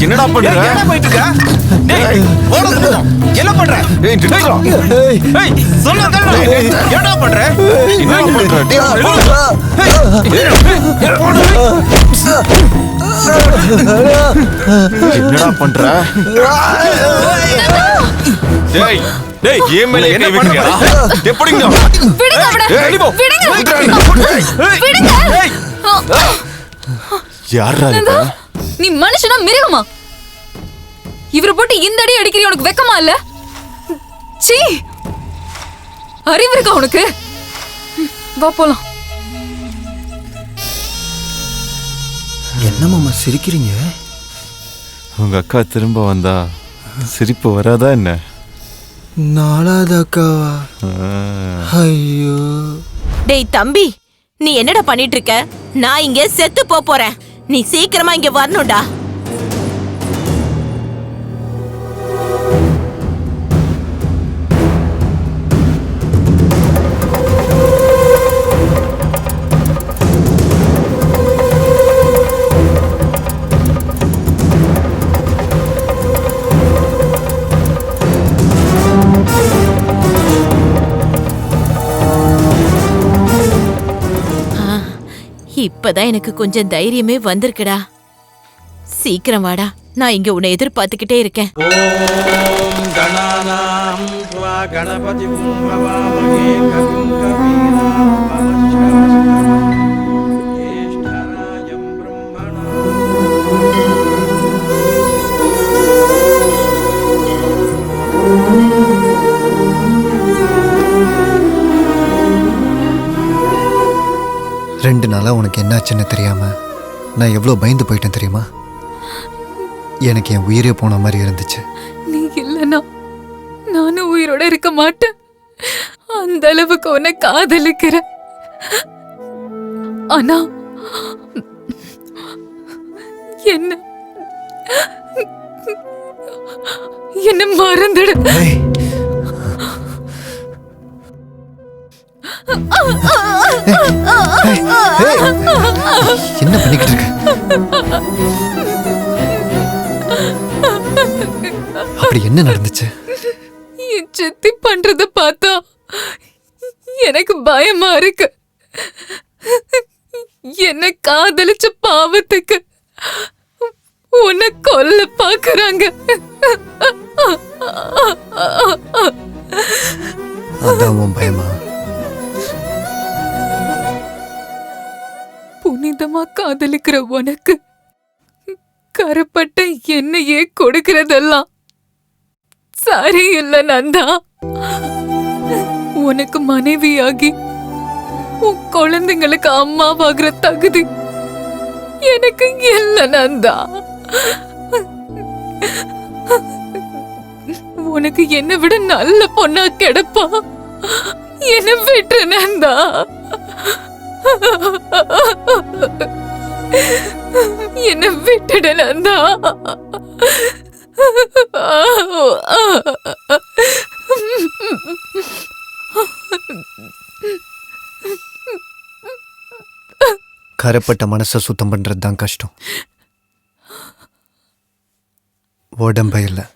என்னடா பண்ற? என்ன பண்ற? என்னடா பண்ற? டேய் டேய், ஏன் மேல என்ன பண்றீங்க? எப்படிங்க? விடுங்க அவனை. விடுங்க. யாரா இவ? நீ மனுஷனா மிருகமா? இவரை போட்டு இந்த அடி அடிக்கிறீ, உனக்கு வெக்கமா இல்ல? சீ, அறிவு இருக்கா உனக்கு? வா போலாம். என்ன மாமா சிரிக்கிறீங்க? உங்க அக்கா திரும்ப வந்தா சிரிப்பு வராதா என்ன? நாலாவது அக்காவா? ஐயோ. டேய் தம்பி, நீ என்னடா பண்ணிட்டு இருக்க? நான் இங்க செத்து போறேன். நீ சீக்கிரமா இங்க வரணும்டா. இப்பதான் எனக்கு கொஞ்சம் தைரியமே வந்திருக்குடா. சீக்கிரம் வாடா, நான் இங்க உன்னை எதிர்பார்த்துக்கிட்டே இருக்கேன். ரெண்டு நாளா உனக்கு என்னாச்சுன்னு தெரியாம நான் எவ்வளோ பயந்து போயிட்டேன் தெரியுமா? எனக்கு என் உயிரே போன மாதிரி இருந்துச்சு. நீ இல்லனா நானும் உயிரோட இருக்க மாட்டேன். அந்த அளவுக்கு உன்னை காதலிக்கிறேன். ஆனா என்ன மறந்துடு. என்ன பண்ணிக்கிட்டு இருக்க? அப்படி என்ன நடந்துச்சு? என் சித்தி பண்றத பார்த்தா எனக்கு பயமா இருக்கு. என்ன காதலிச்ச பாவத்துக்கு உன்னை கொல்ல பாக்குறாங்க. அதான் உன் பயமா? புனிதமா காதலிக்கிற உனக்கு கரப்பட்ட என்னையே கொடுக்கறதெல்லாம் சரியில்லை நந்தா. உனக்கு மனைவியாகி உன் குழந்தைங்களுக்கு அம்மாவாகிற தகுதி எனக்கு இல்லை நந்தா. உனக்கு என்னை விட நல்ல பொண்ணா கிடப்பா. என்ன விட்டு நந்தா. என்ன விட்டுட நந்தா. கரைப்பட்ட மனசை சுத்தம் பண்றது தான் கஷ்டம், உடம்ப இல்லை.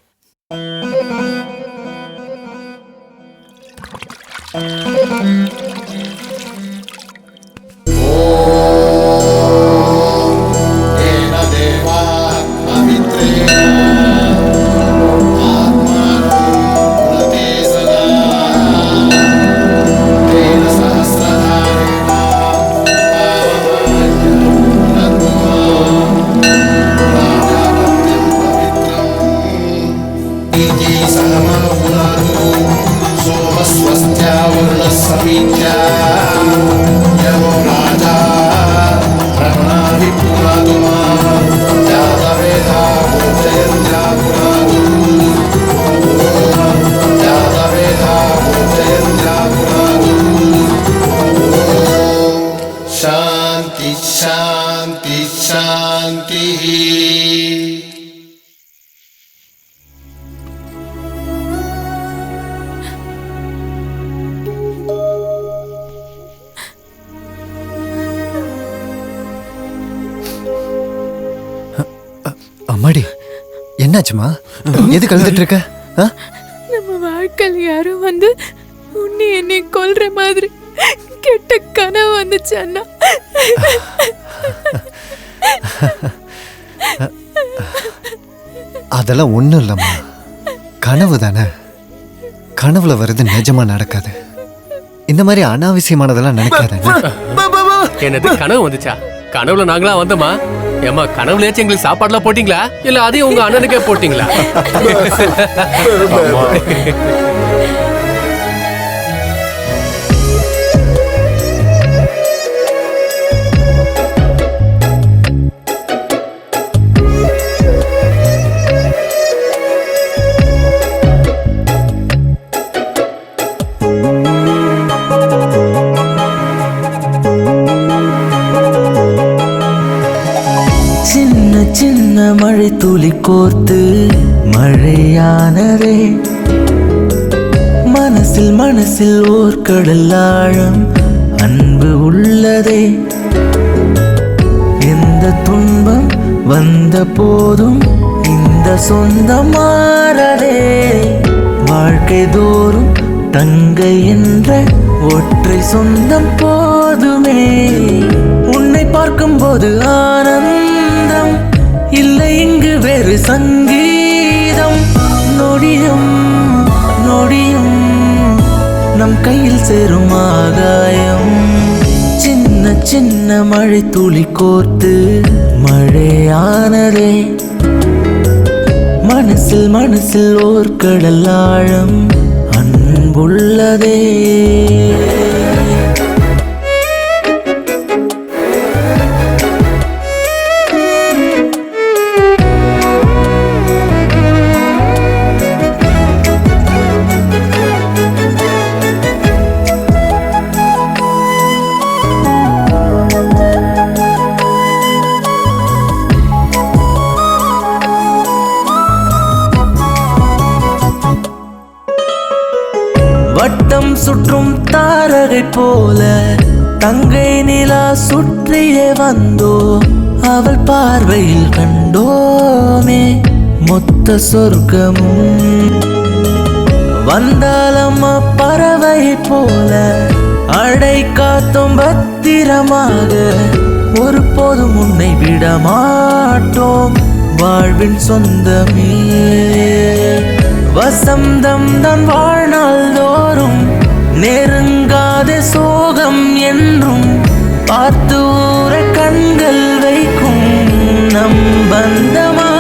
शांति शांति शांति. அம்மாடி, என்னாச்சுமா? எது கழுதுட்டு இருக்க? நம்ம வாழ்க்கையில் யாரும் வந்து உன்னை என்னை கொல்ற மாதிரி கெட்ட கனவு வந்துச்சு அண்ணா. அதெல்லாம் ஒண்ணும் இல்லம்மா, கனவு தானே. கனவுல வருது நிஜமா நடக்காது. இந்த மாதிரி அனாவசியமானதெல்லாம் நினைக்காத. என்னது கனவு வந்துச்சா? கனவுல நாங்களா வந்தோமா? ஏமா கனவுலயாச்சும் எங்களுக்கு சாப்பாடுலாம் போட்டீங்களா? இல்ல அதையும் உங்க அண்ணனுக்கே போட்டீங்களா? சின்ன மழை துளி கோர்த்து மழையானதே, மனசில் ஓர் கடல் ஆழம் அன்பு உள்ளதே. எந்த துன்பம் வந்த போதும் இந்த சொந்தம் மாறதே. வாழ்க்கை தோறும் தங்கை என்ற ஒற்றை சொந்தம் போதுமே. உன்னை பார்க்கும்போது ஆனந்தம் இல்லை இங்கு வேறு சங்கீதம். நொடியும் நொடியும் நம் கையில் சேரும் ஆகாயம். சின்ன சின்ன மழை துளி கோர்த்து மழையானதே. மனசில் மனசில் ஓர் கடல் ஆழம் அன்புள்ளதே. வட்டம் சுற்றும் தாரகை போல தங்கை நிலா சுற்றியே வந்தோ. அவள் பார்வையில் கண்டோமே மொத்த சொர்க்கமும். வந்தாலம்மா பறவை போல அடை காத்தும் பத்திரமாக. ஒருபோதும் உன்னை விட மாட்டோம் வாழ்வின் சொந்தமே. வசந்தம் தான் வாழ்நாள் தோறும் நெருங்காத சோகம் என்றும். பார்த்து ஊர கண்கள் வைக்கும் நம் பந்தமா.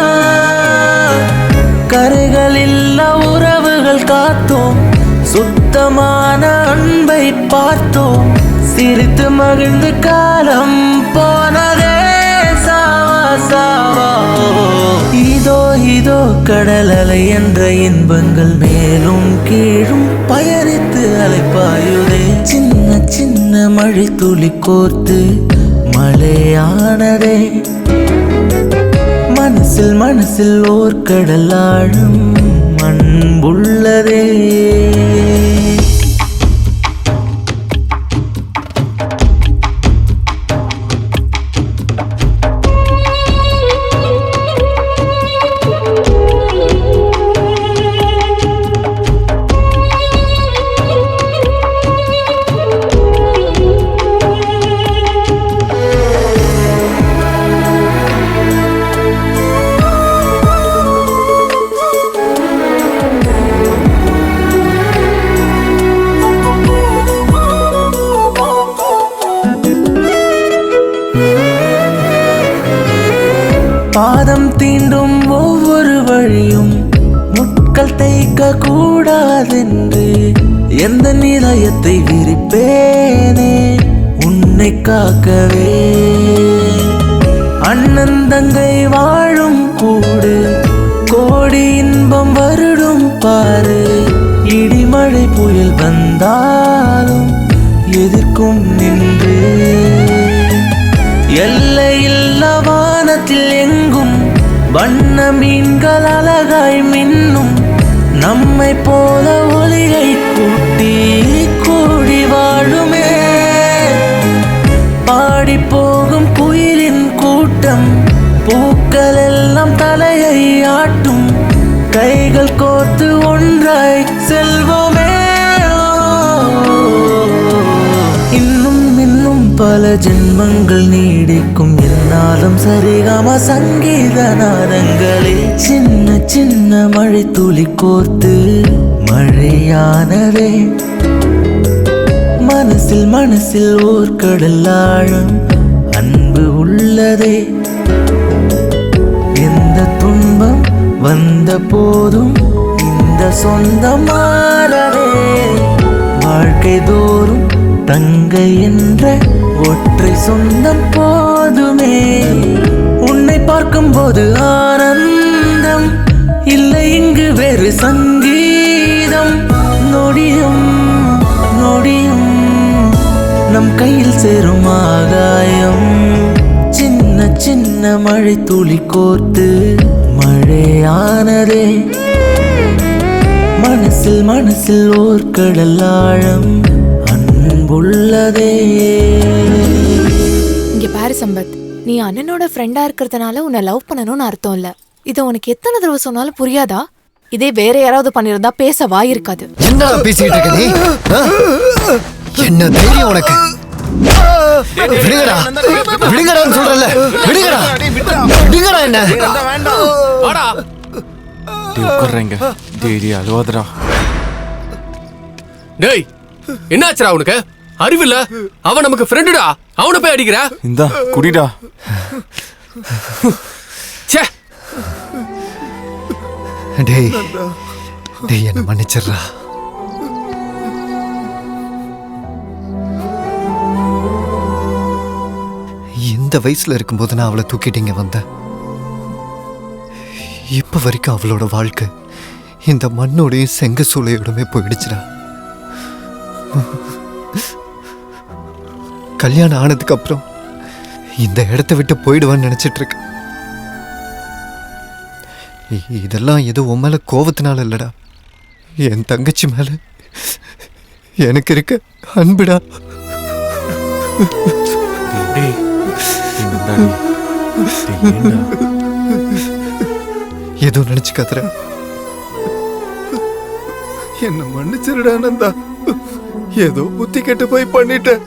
கரைகளில்லா உறவுகள் காத்தோம் சுத்தமான அன்பை பார்த்தோம். சிரித்து மகிழ்ந்து காலம் போனதே சாவா சாவா. இதோ இதோ கடல் அலை என்ற இன்பங்கள் மேலும் கீழும் பயணித்து அலைப்பாயுதே. சின்ன சின்ன மழை துளி கோர்த்து மழையானதே. மனசில் மனசில் ஓர் கடல் ஆழம் அன்புள்ளதே. பாதம் தீண்டும் ஒவ்வொரு வழியும் முட்கள் தைக்க கூடாதென்று எந்த நிலையத்தை விரிப்பேனே உன்னை காக்கவே. அண்ணன் தங்கை வாழும் கூடு கோடி இன்பம் வருடும் பாரு. இடிமழை புயல் வந்தாலும் எதிர்க்கும் நின்று. எல்லையில்லா வானத்தில் எங்கும் வண்ண மீன்கள் அழகாய் மின்னும். நம்மை போல ஒளியை கூட்டி கூடி வாழுமே. பாடி போகும் குயிலின் கூட்டம் பூக்கள் எல்லாம் தலையை ஆட்டும். கைகள் கோர்த்து ஒன்றாய் செல்வோமே. இன்னும் இன்னும் பல ஜென்மங்கள் நீடிக்கும் என்னாலும் சரிகம சங்கீத நாதங்களே. சின்ன சின்ன மழை துளி கோர்த்து மழையானதே. மனசில் மனசில் ஓர் கடல் ஆழம் அன்பு உள்ளதே. எந்த துன்பம் வந்த போதும் இந்த சொந்தம் மாறவே. வாழ்க்கை தோறும் தங்கை என்ற ஒற்றை சொந்தம் போதுமே. உன்னை பார்க்கும்போது ஆனந்தம் இல்லை இங்கு வேறு சங்கீதம். நொடியும் நொடியும் நம் கையில் சேரும் ஆகாயம். சின்ன சின்ன மழை துளி கோர்த்து மழையானதே. மனசில் மனசில் ஓர் கடல் ஆழம் அன்புள்ளதே. இங்க பாரு சம்பத், நீ அண்ணனோட ஃப்ரெண்டா இருக்கிறதுனால உன்னை லவ் பண்ணணும்னு அர்த்தம் இல்ல. இதை உனக்கு எத்தனை தடவை சொன்னாலும் புரியாதா? இதே வேற யாராவது பண்ணிருந்தா பேச வாயிருக்காது. என்ன பேசிட்டு இருக்க நீ? என்ன தைரியம் உனக்கு? விடுங்கடா விடுங்கடான்னு சொல்றல. விடுங்கடா விடுங்கடா என்ன. உட்கார்றேங்க. டேய் அழுவாதடா. டேய் என்னாச்சுடா உனக்கு? அறிவில்ல? அவன் நமக்கு ஃப்ரெண்டுடா. அவனை போய் அடிக்கிற? இந்தா குடிடா. ச்சே. டேய் டேய் என்ன மன்னிச்சிடுறா. இந்த வயசுல இருக்கும்போது நான் அவளை தூக்கிட்டீங்க வந்தேன். இப்ப வரைக்கும் அவளோட வாழ்க்கை இந்த மண்ணோடையும் செங்க சூளையோடமே போயிடுச்சுடா. கல்யாணம் ஆனதுக்கு அப்புறம் இந்த இடத்த விட்டு போயிடுவான்னு நினைச்சிட்டு இருக்கேன். இதெல்லாம் ஏதோ உன் மேல கோவத்தினால இல்லடா, என் தங்கச்சி மேல எனக்கு இருக்க அன்புடா. ஏதோ நினைச்சுக்காதற. என்ன மன்னிச்சிருடா நந்தா. ஏதோ புத்தி கெட்டு போய் பண்ணிட்டேன்.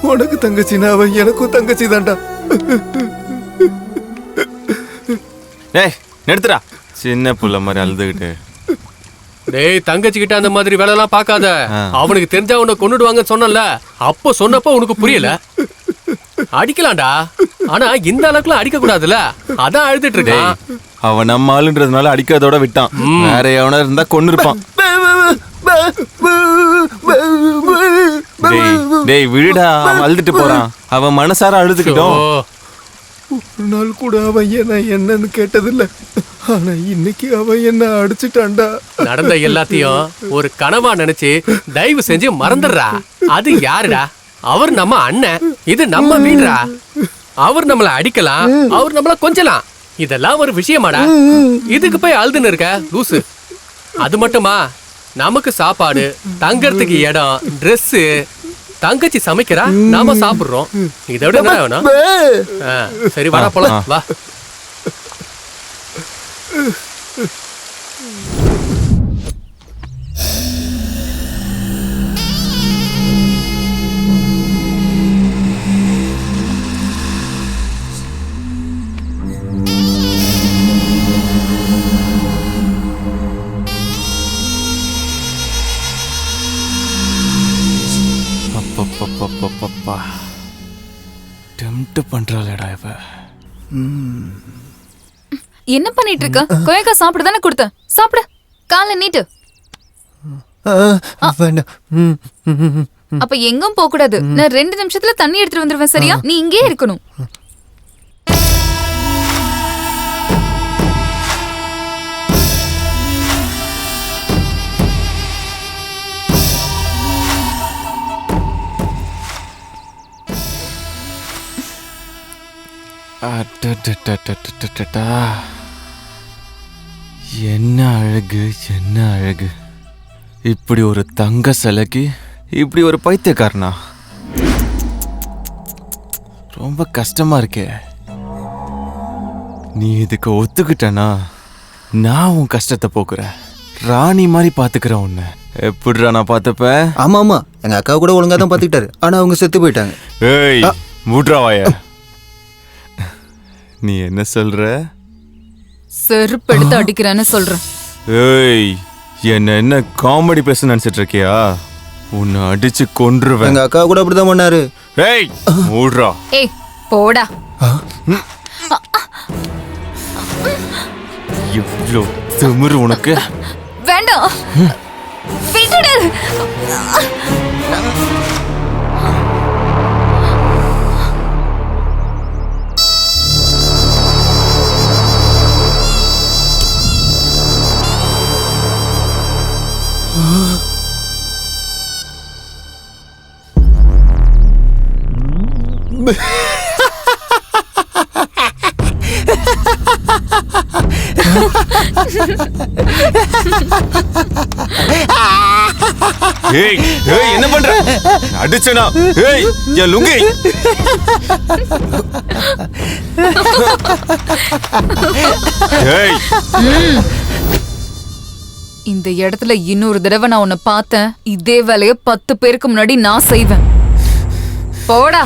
உனக்கு தங்கச்சினா அவன் எனக்கும் தங்கச்சி தான்டா. ஏய் நிறுத்துடா. சின்ன புள்ள மாதிரி அழுதுகிட்டு. டேய் தங்கச்சி கிட்ட அந்த மாதிரி வேலை எல்லாம் பார்க்காத. அவனுக்கு தெரிஞ்சா உன்னை கொன்னுடுவாங்கன்னு சொன்னல. அப்போ சொன்னப்போ உனக்கு புரியல. அடிக்கலாம்டா, ஆனா இந்த அளவுக்குலாம் அடிக்க கூடாதுல. அதான் அழுதுட்டு இருக்கான். அவன் நம்ம ஆளுன்றதுனால அடிக்காதோட விட்டான். வேற எவனா இருந்தா கொன்னு இருப்பான். டேய் விடுடா, அவன் அழுதுட்டு போறான். அவன் மனசார அழுதுக்கிட்டோம். ஒரு நாள் கூட அவன் என்னன்னு கேட்டதில்ல. ஆனா இன்னைக்கு அவன் என்ன அடிச்சுட்டான்டா. நடந்த எல்லாத்தையும் ஒரு கனவா நினைச்சு தயவு செஞ்சு மறந்துடுறா. அது யாருடா? அவர் நம்ம அண்ணன். இது நம்ம வீடுடா. அவர் நம்மள அடிக்கலாம், அவர் நம்மள கொஞ்சலாம். இதெல்லாம் ஒரு விஷயமாடா? இதுக்கு போய் அழுதுன்னு இருக்க லூசு. அது மட்டுமா, நமக்கு சாப்பாடு, தங்கறதுக்கு இடம், ட்ரெஸ், தங்கச்சி சமைக்கிறா, நாம சாப்பிடுறோம். இதை விட என்ன வேணும்? சரி வாடா போலாம் வா. டெம்ப்ட் பண்றாளேடா இவ. என்ன பண்ணிட்டு இருக்க? கொயக்கா சாப்பிட தானே கொடுத்தேன். சாப்பிடு. காலை நீட்டு. அப்ப எங்கும் போக கூடாது. நான் 2 நிமிஷத்துல தண்ணி எடுத்துட்டு வந்துருவேன். சரியா? நீ இங்கே இருக்கணும். என்ன அழகு, என்ன அழகு. இப்படி ஒரு தங்க சிலைக்கு இப்படி ஒரு பைத்தியக்காரனா? ரொம்ப கஷ்டமா இருக்கே. நீ இதுக்கு ஒத்துக்கிட்டனா நான் உன் கஷ்டத்தை போக்குறேன். ராணி மாதிரி பாத்துக்கிறேன் உன்னை. எப்படிடா நான் பாத்துப்ப? ஆமா ஆமா, எங்க அக்கா கூட ஒழுங்கா தான் பாத்துக்கிட்டாரு. ஆனா அவங்க செத்து போயிட்டாங்க. ஏய் மூட்ராவாய, நீ என்ன சொல்ற? செருப்படுத்து அடிக்கிறேன்னு சொல்றேன். ஏய் என்ன காமெடி பேச நினைச்சிட்டு இருக்கியா? உன்னை அடிச்சு கொன்றுவேன். எங்க அக்கா கூட அப்படிதான் பண்ணாரு. ஏய் மூட்ரா. ஏய் போடா. இவ்ளோ திமிரு உனக்கு? வேண்டாம், விட்டுடு. ஏய் ஏய் என்ன பண்ற? அடிச்சனா? ஏய் என் லுங்கி. ஏய் இந்த இடத்துல இன்னொரு தடவை நான் உன்னை பார்த்தேன், இதே வேலைய 10 பேருக்கு முன்னாடி நான் செய்வேன். போடா.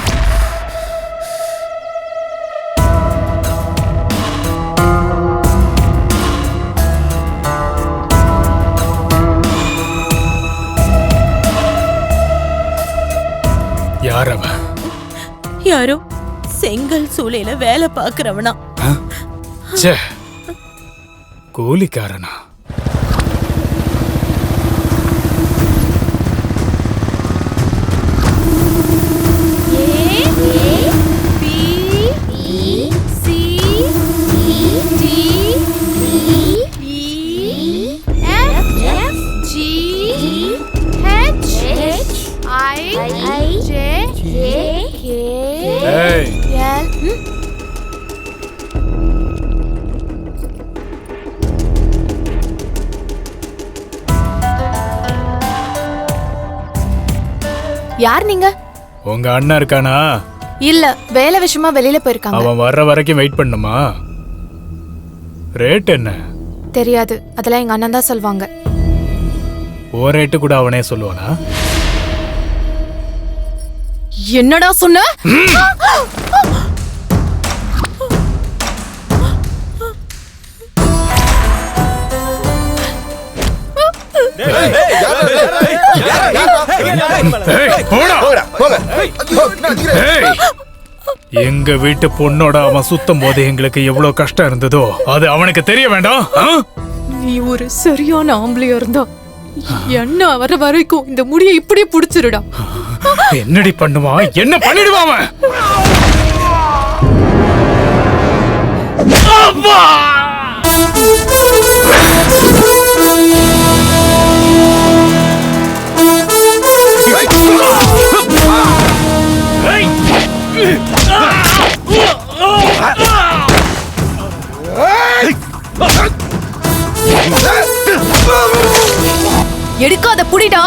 யார் அவன்? யாரோ செங்கல் சூளையில வேலை பாக்குறவனா? ச்சே, கூலிக்காரனா? யார் நீங்க? உங்க அண்ணன் இருக்கானா? இல்ல, வேலை விஷயமா வெளியில போயிருக்காங்க. அவன் வர்ற வரைக்கும் வெயிட் பண்ணுமா? ரேட் என்ன? தெரியாது, அதெல்லாம் எங்க அண்ணன் தான் சொல்வாங்க. ஓ ரேட்டு கூட அவனே சொல்லுவானா? என்னடா சொன்ன? எங்க வீட்டு பொண்ணோட அவன் சுத்தம் போது எங்களுக்கு எவ்வளவு கஷ்டம் இருந்ததோ அது அவனுக்கு தெரிய வேண்டாம். நீ ஒரு சரியான ஆம்பளையா இருந்தா என்ன வர வரைக்கும் இந்த முடியை இப்படியே புடிச்சிருடா. என்னடி பண்ணுவான்? என்ன பண்ணிடுவான்? எடுக்காத புடிடா.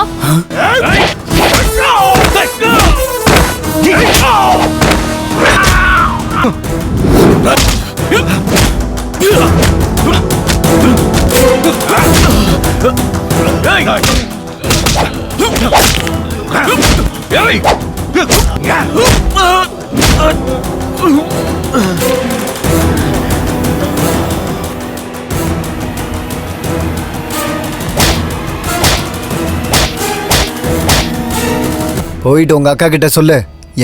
போயிட்டு உங்க அக்கா கிட்ட சொல்லு,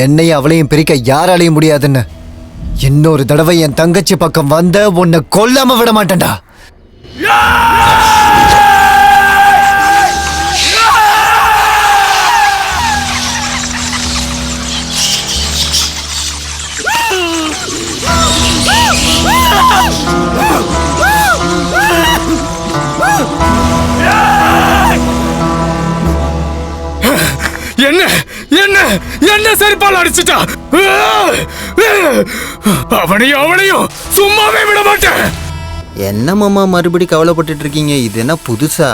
என்னையும் அவளையும் பிரிக்க யாராலையும் முடியாதுன்னு. இன்னொரு தடவை என் தங்கச்சி பக்கம் வந்த உன்னை கொல்லாம விட மாட்டேன்டா. என்ன என்ன என்ன செருப்பால் அடிச்சுட்டா? அவனையும் சும்மாவே விட மாட்டேன். என்ன மாமா மறுபடி கவலைப்பட்டு இருக்கீங்க? இது என்ன புதுசா?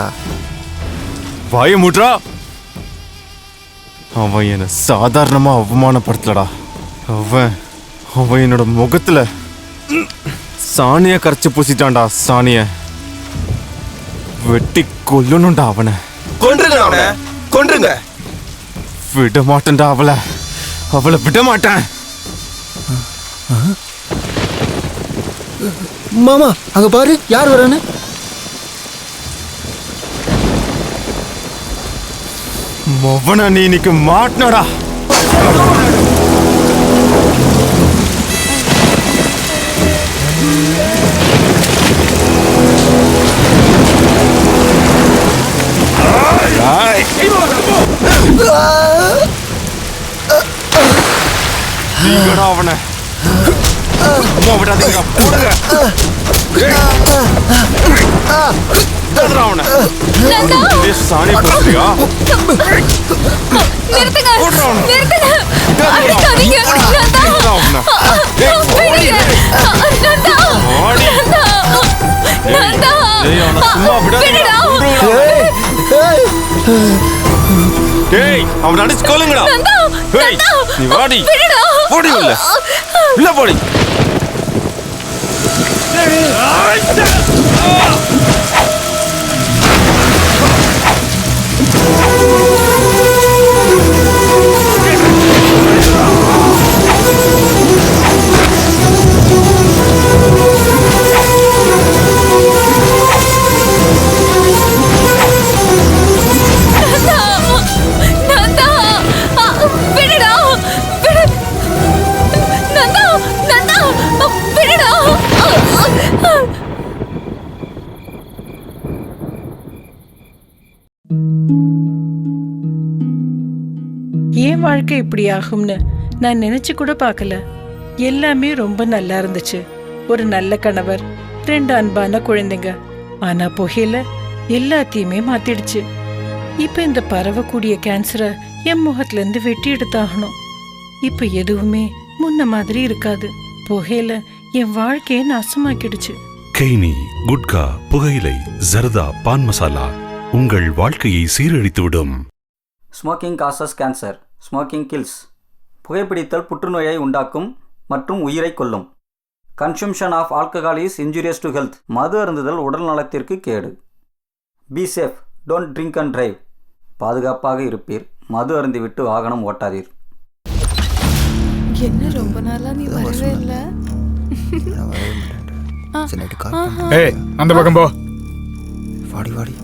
வாய மூட்றா. அவன் என்ன சாதாரணமா அவமானப்படுத்தலடா. அவன் என்னோட முகத்துல சாணிய கரைச்சு பூசிட்டான்டா. சாணிய வெட்டி கொல்லணும்டா அவனை. கொன்றுங்க அவனை, கொன்றுங்க. விட மாட்டேன்டா அவளை விட மாட்டேன். மாமா அங்க பாரு, யார் வரானு? மொவனா நீ இன்னைக்கு மாட்டினடா. நீங்கடா அவனை அம்மா விடாதீங்க, போடுங்க. அவனை சாணி போடுறியா? நிறுத்துங்க, நிறுத்துங்க, அடிக்காதீங்க. அவன் அடிச்சு கொல்லுங்கடா. நீ வாடி, போடி இல்ல இல்ல போடி. என் வாழ்க்கை இப்படி ஆகும்னு நான் நினைச்சு கூட பார்க்கல. எல்லாமே ரொம்ப நல்லா இருந்துச்சு. ஒரு நல்ல கணவர், 2 அன்பான குழந்தைங்க. ஆனா புகையில எல்லாத்தையுமே மாத்திடுச்சு. இப்ப இந்த பரவக்கூடிய கேன்சரை என் முகத்துல இருந்து வெட்டி எடுத்தாகணும். இப்ப எதுவுமே முன்ன மாதிரி இருக்காது. புகையில என் வாழ்க்கையை நாசமாக்கிடுச்சு. கெய்னி, குட்கா, புகையிலை, ஜர்தா, பான் மசாலா உங்கள் வாழ்க்கையை சீரழித்துவிடும். Smoking causes cancer, smoking kills. புகைப்பிடித்தல் புற்றுநோயை உண்டாக்கும் மற்றும் உயிரை கொல்லும். Consumption of alcohol is injurious to health. மது அருந்துதல் உடல் நலத்திற்கு கேடு. Be safe, don't drink and drive. பாதுகாப்பாக இருப்பீர். மது அருந்திவிட்டு வாகனம் ஓட்டாதீர். என்ன ரொம்ப நாளா நீ வரவே இல்ல? ஏய், அந்த பக்கம் போ. வாடி வாடி.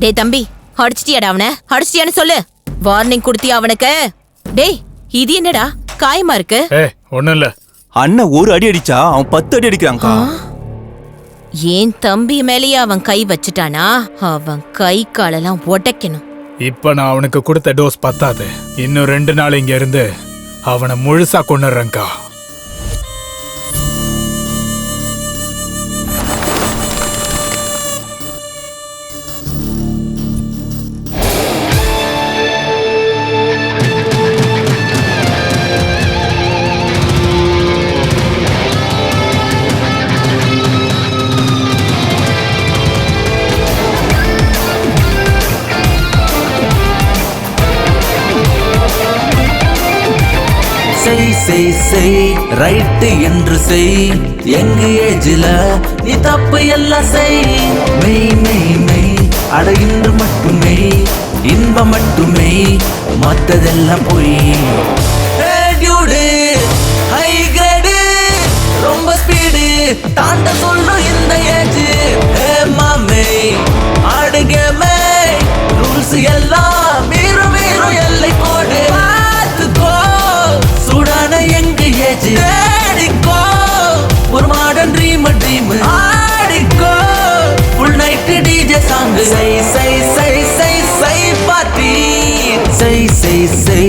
டேய் தம்பி, அடிச்சிட்டியாடா அவனை? அடிச்சிட்டியான்னு சொல்லு. வார்னிங் கொடுத்தியா அவனுக்கு? டேய், இது என்னடா காயமா இருக்கு? ஏய், ஒண்ணும் இல்ல. அண்ணன் ஒரு அடி அடிச்சா அவன் 10 அடி அடிக்கிறான்க்கா. ஏன் தம்பி மேலேயே அவன் கை வச்சுட்டானா? அவன் கை காலெல்லாம் உடைக்கணும். இப்ப நான் அவனுக்கு கொடுத்த டோஸ் பத்தாது. இன்னும் 2 நாள் இங்க இருந்து அவனை முழுசா கொண்டுறேன்க்கா. செய் ரைட்டு என்று செய். எங்க ஏஜில நீ தப்பு எல்லாம் செய். மெய் மெய் மெய் அட இன்று மட்டுமே இன்பம் மட்டுமே, மற்றதெல்லாம் போய். ஹை கிரேடு ரொம்ப ஸ்பீடு தாண்ட சொல்லும் இந்த ஏஜ். மாமே ஆடுகமே ரூல்ஸ் எல்லாம் மீறும் மீறும் எல்லை கோடு. சூடான எங்க ஏஜ் ஆடிக்கோ, ஒரு மாடர்ன் ட்ரீம் ஆடிக்கோ. Full night DJ song. சை சை சை சை சை பார்ட்டி. சை சை சை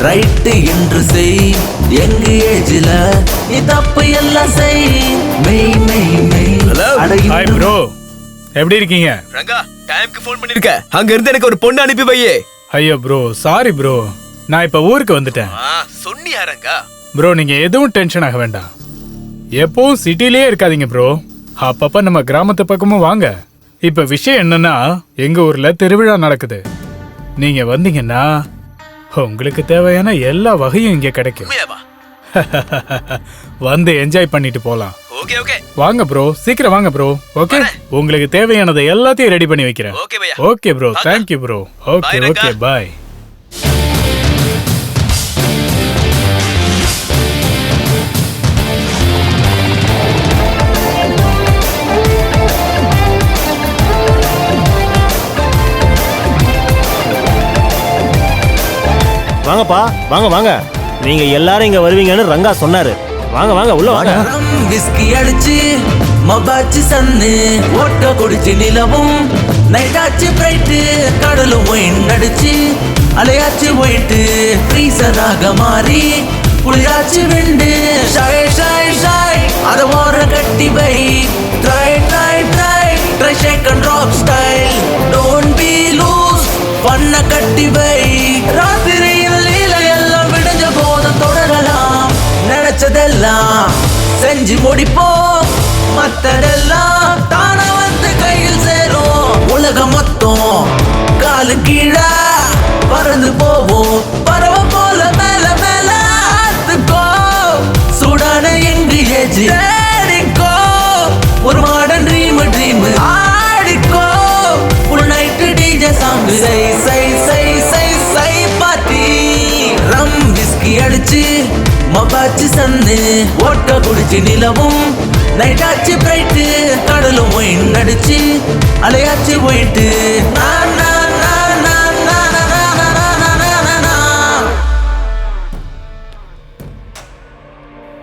ரைட்டு என்று செய். எங்க ஏஜ்ல நீ தப்பு எல்லாம் செய். மெய் மெய் மெய் ஹாய் ப்ரோ, எப்படி இருக்கீங்க? ரங்கா, டைம்க்கு ஃபோன் பண்ணிருக்க. அங்க இருந்து எனக்கு ஒரு பொண்ணு அனுப்பி வையே. ஐயோ ப்ரோ, சாரி ப்ரோ. நான் இப்ப ஊருக்கு வந்துட்டேன். சொன்னியா ரங்கா? ப்ரோ, நீங்க எதுவும் டென்ஷன் ஆக வேண்டாம். எப்பவும் சிட்டிலேயே இருக்காதீங்க ப்ரோ. அப்பப்ப நம்ம கிராமத்து பக்கமும் வாங்க. இப்ப விஷயம் என்னன்னா, எங்க ஊர்ல திருவிழா நடக்குது. நீங்க வந்தீங்கன்னா உங்களுக்கு தேவையான எல்லா வகையும் இங்க கிடைக்கும். வந்து என்ஜாய் பண்ணிட்டு போலாம். Okay okay. வாங்க ப்ரோ, சீக்கிரம் வாங்க ப்ரோ. ஓகே, உங்களுக்கு தேவையானதை எல்லாத்தையும் ரெடி பண்ணி வைக்கிறேன். Okay bro, thank you bro. Okay okay, bye. வாங்கப்பா, வாங்க வாங்க. நீங்க எல்லாரும் இங்க வருவீங்கன்னு ரங்கா சொன்னாரு. வாங்க வாங்க, உள்ள வாங்க. விஸ்கி அடிச்சு மபாச்சு சன்னு ஓட்ட குடிச்சு நிலவும் நைட்டாச்சு பிரைட்டு. கடலும் ஒயின் அடிச்சு அலையாச்சு போயிட்டு ஃப்ரீசராக மாறி புளியாச்சு விண்டு. ஷாய் ஷாய் ஷாய் அத ஓர கட்டி வை. Try try try try shake and rock style. Don't be loose பண்ண கட்டி வை. ராத்திரியில் எல்லாம் விடுஞ்ச போதும் தொடரலாம். நினைச்சதெல்லாம் செஞ்சு முடிப்போம். மத்ததெல்லாம் தானா வந்து கையில் சேரும். உலகம் மொத்தம் காலு கீழே பறந்து போவோம். பறவ போல மேல மேல ஆத்துக்கோ. சூடான எங்க ஏஜ் ஆடிக்கோ, ஒரு மாடர்ன் ட்ரீம் ஆடிக்கோ. Full night DJ song. சை சை சை சை சை பார்ட்டி. ரம் விஸ்கி அடிச்சு மபாச்சு சன்னு ஓட்ட குடிச்சு நிலவும் நைட்டாச்சு பிரைட்டு. கடலும் ஒயின் அடிச்சு அலையாச்சு போயிட்டு.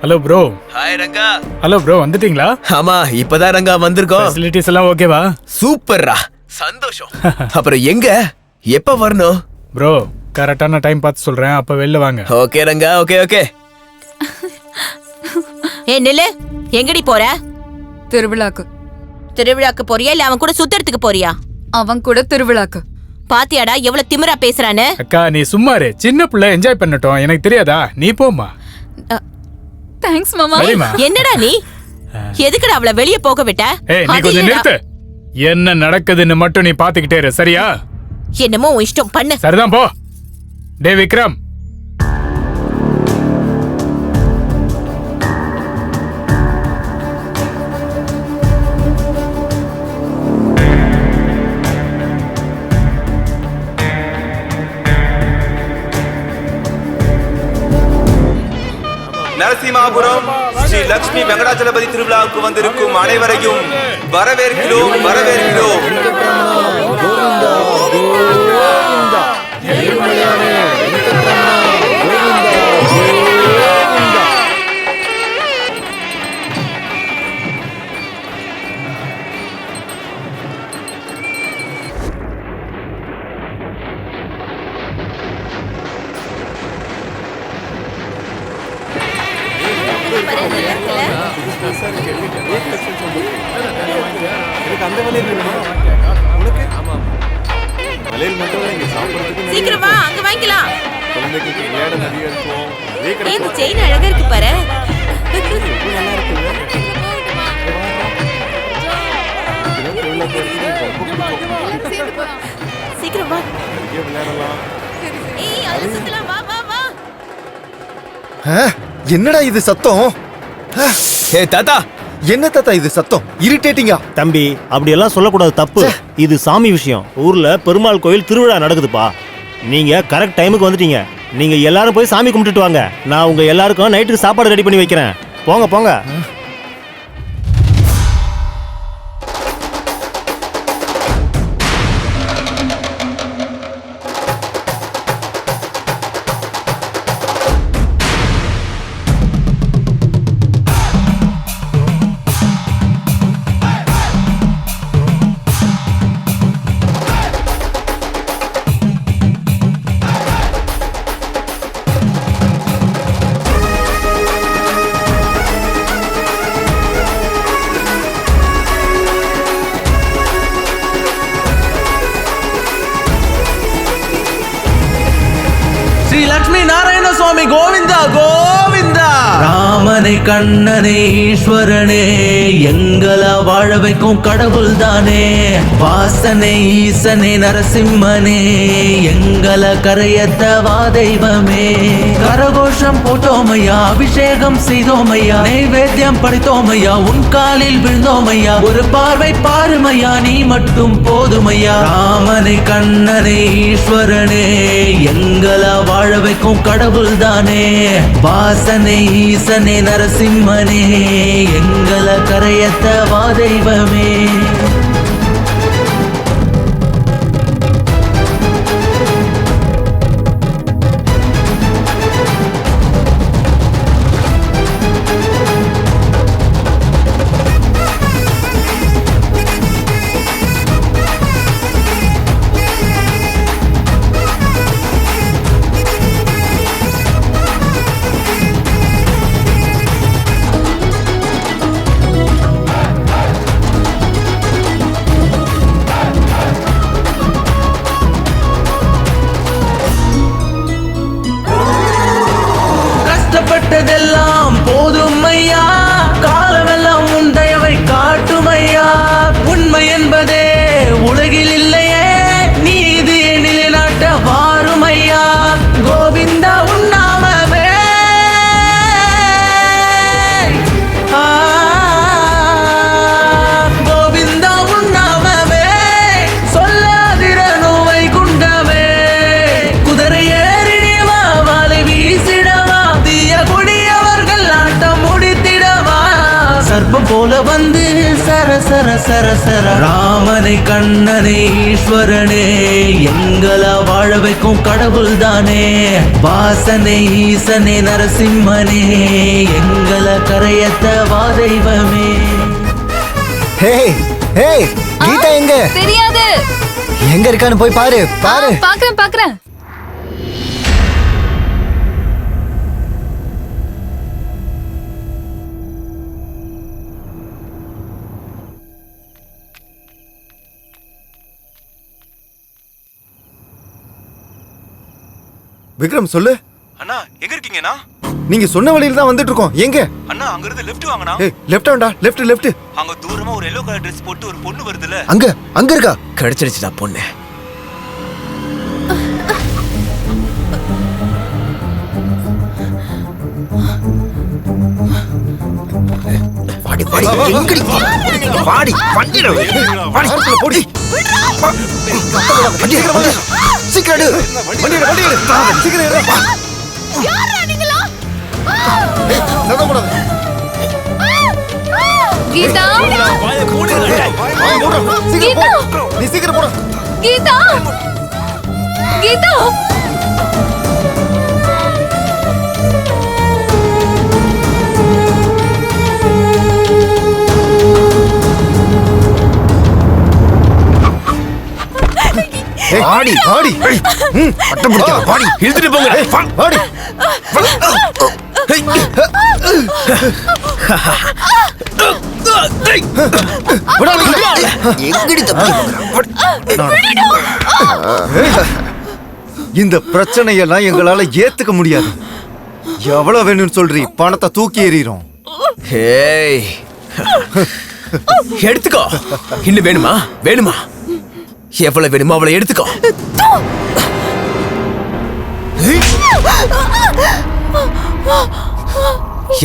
Hello bro. Hi Ranga. Hello bro, வந்துட்டீங்களா? ஆமா, இப்பதான் ரங்கா வந்திருக்கோம். ஃபெசிலிட்டிஸ் எல்லாம் ஓகேவா? சூப்பர்ரா, சந்தோஷம். அப்புறம் எங்க எப்ப வரணும்? ப்ரோ, கரெக்டான டைம் பார்த்து சொல்றேன், அப்ப வெளில வாங்க. Okay Ranga, okay okay. நில்லு, எங்கடி போற? திருவிழாக்கு. திருவிழாக்கு போறியா இல்ல அவன் கூட சுத்தறதுக்கு போறியா? அவன் கூட திருவிழாக்கு. பாத்தியாடா எவ்வளவு திமிரா பேசுறானு? அக்கா நீ சும்மாரு, சின்ன பிள்ளை என்ஜாய் பண்ணட்டும், எனக்கு தெரியாதா? நீ போமா. தேங்க்ஸ் மாமா. என்னடா நீ எதுக்குடா அவளை வெளியே போக விட்ட? நீ கொஞ்சம் நிறுத்து. என்ன நடக்குதுன்னு மட்டும் நீ பாத்துக்கிட்டே இரு, சரியா? என்னமோ இஷ்டம் பண்ணு. சரிதான், போ. டே விக்ரம், நரசிம்மாபுரம் ஸ்ரீ லட்சுமி வெங்கடாச்சலபதி திருவிழாவுக்கு வந்திருக்கும் அனைவரையும் வரவேற்கிறோம், வரவேற்கிறோம். சீக்கிரம் வா, அங்க வாங்கிக்கலாம். இந்த செயின் அழகா இருக்கு பாரு. சீக்கிரம் வா. ஏய் அது சுத்தலாம், வா வா வா. என்னடா இது சத்தம்? ஏ தாத்தா, என்ன தாத்தா இது சத்தம்? இரிட்டேட்டிங்கா? தம்பி, அப்படியெல்லாம் சொல்லக்கூடாது, தப்பு. இது சாமி விஷயம். ஊர்ல பெருமாள் கோயில் திருவிழா நடக்குதுப்பா. நீங்க கரெக்ட் டைமுக்கு வந்துட்டீங்க. நீங்க எல்லாரும் போய் சாமி கும்பிட்டுட்டு வாங்க. நான் உங்க எல்லாருக்கும் நைட்டுக்கு சாப்பாடு ரெடி பண்ணி வைக்கிறேன். போங்க போங்க. ஸ்ரீ லட்சுமி நாராயண சுவாமி கோவிந்தா கோவிந்தா. ராமனை கண்ணனே ஈஸ்வரனே, எங்களை வாழ வைக்கும் கடவுள் தானே. வாசனை ஈசனே நரசிம்மனே, எங்களை கரையத்தவா தெய்வமே. கரகோஷம் போட்டோமையா, அபிஷேகம் செய்தோமையா, நைவேத்தியம் படைத்தோமையா, உன் காலில் விழுந்தோமையா. ஒரு பார்வை பாருமையா, நீ மட்டும் போதுமையா. ராமனை கண்ணனே ஈஸ்வரனே, எங்களை வாழ வைக்கும் கடவுள் தானே. வாசனை ஈசனே நரசிம்மனே, எங்களை கரையத்தவா தெய்வமே. கஷ்டப்பட்டதெல்லாம் போதும் ஐயா, காலமெல்லாம் உன் தயவை காட்டும் ஐயா. உண்மை என்பதே உலகில் இல்லையே, நீதி நிலைநாட்ட வாரும் ஐயா. கோவிந்தா உன் நாமமே. கோவிந்தா உன் நாமமே, சொல்லாதிர நோவை குண்டமே. குதிரை ஏறிடிவா, வாளை வீசிடவா, தீய குடியவர்கள் ஆட்டம் முடித்திடவா. சர்ப்பம் போல வந்து சர சர சர சர. ராமனை கண்ணனை ஈஸ்வரனே, எங்களை வாழ வைக்கும் கடவுள் தானே. வாசனை ஈசனே நரசிம்மனே, எங்களை கரையத்தவா தெய்வமே. ஹே ஹே, கீதா எங்க? தெரியாது. எங்க இருக்கான்னு போய் பாரு பாரு. பாக்குறேன் பாக்குறேன். விக்ரம் சொல்லு. அண்ணா எங்க இருக்கீங்கண்ணா? நீங்க சொன்ன வழியில தான் வந்துட்டு இருக்கோம். எங்க? அண்ணா அங்க இருந்து லெஃப்ட் வாங்கண்ணா. ஏய் லெஃப்ட் வாடா, லெஃப்ட். அங்க தூரமா ஒரு எல்லோ கலர் Dress போட்டு ஒரு பொண்ணு வருதுல. அங்க இருக்கா? கிடைச்சிடுச்சுடா பொண்ணு. வாடி எங்கடி வாடி வண்டில வாடி போடி சீக்கிரம் எடு வண்டி எடு சீக்கிரம் எடு யாரா நீங்களா? நடந்து கீதா வாயை மூடு நீ சீக்கிரம் போடு. கீதா கீதா வாடி பட்டம் பிடிக்க வாடி இழுத்துட்டு போங்க. வாடி எங்கடி இந்த பிரச்சனையெல்லாம் எங்களால ஏத்துக்க முடியாது. எவ்வளவு வேணும்னு சொல்றீ? பணத்தை தூக்கி எறிறோம். ஏய் எடுத்துக்கோ. இன்னும் வேணுமா? எவ்வளவு வேணுமோ அவளை எடுத்துக்கோ.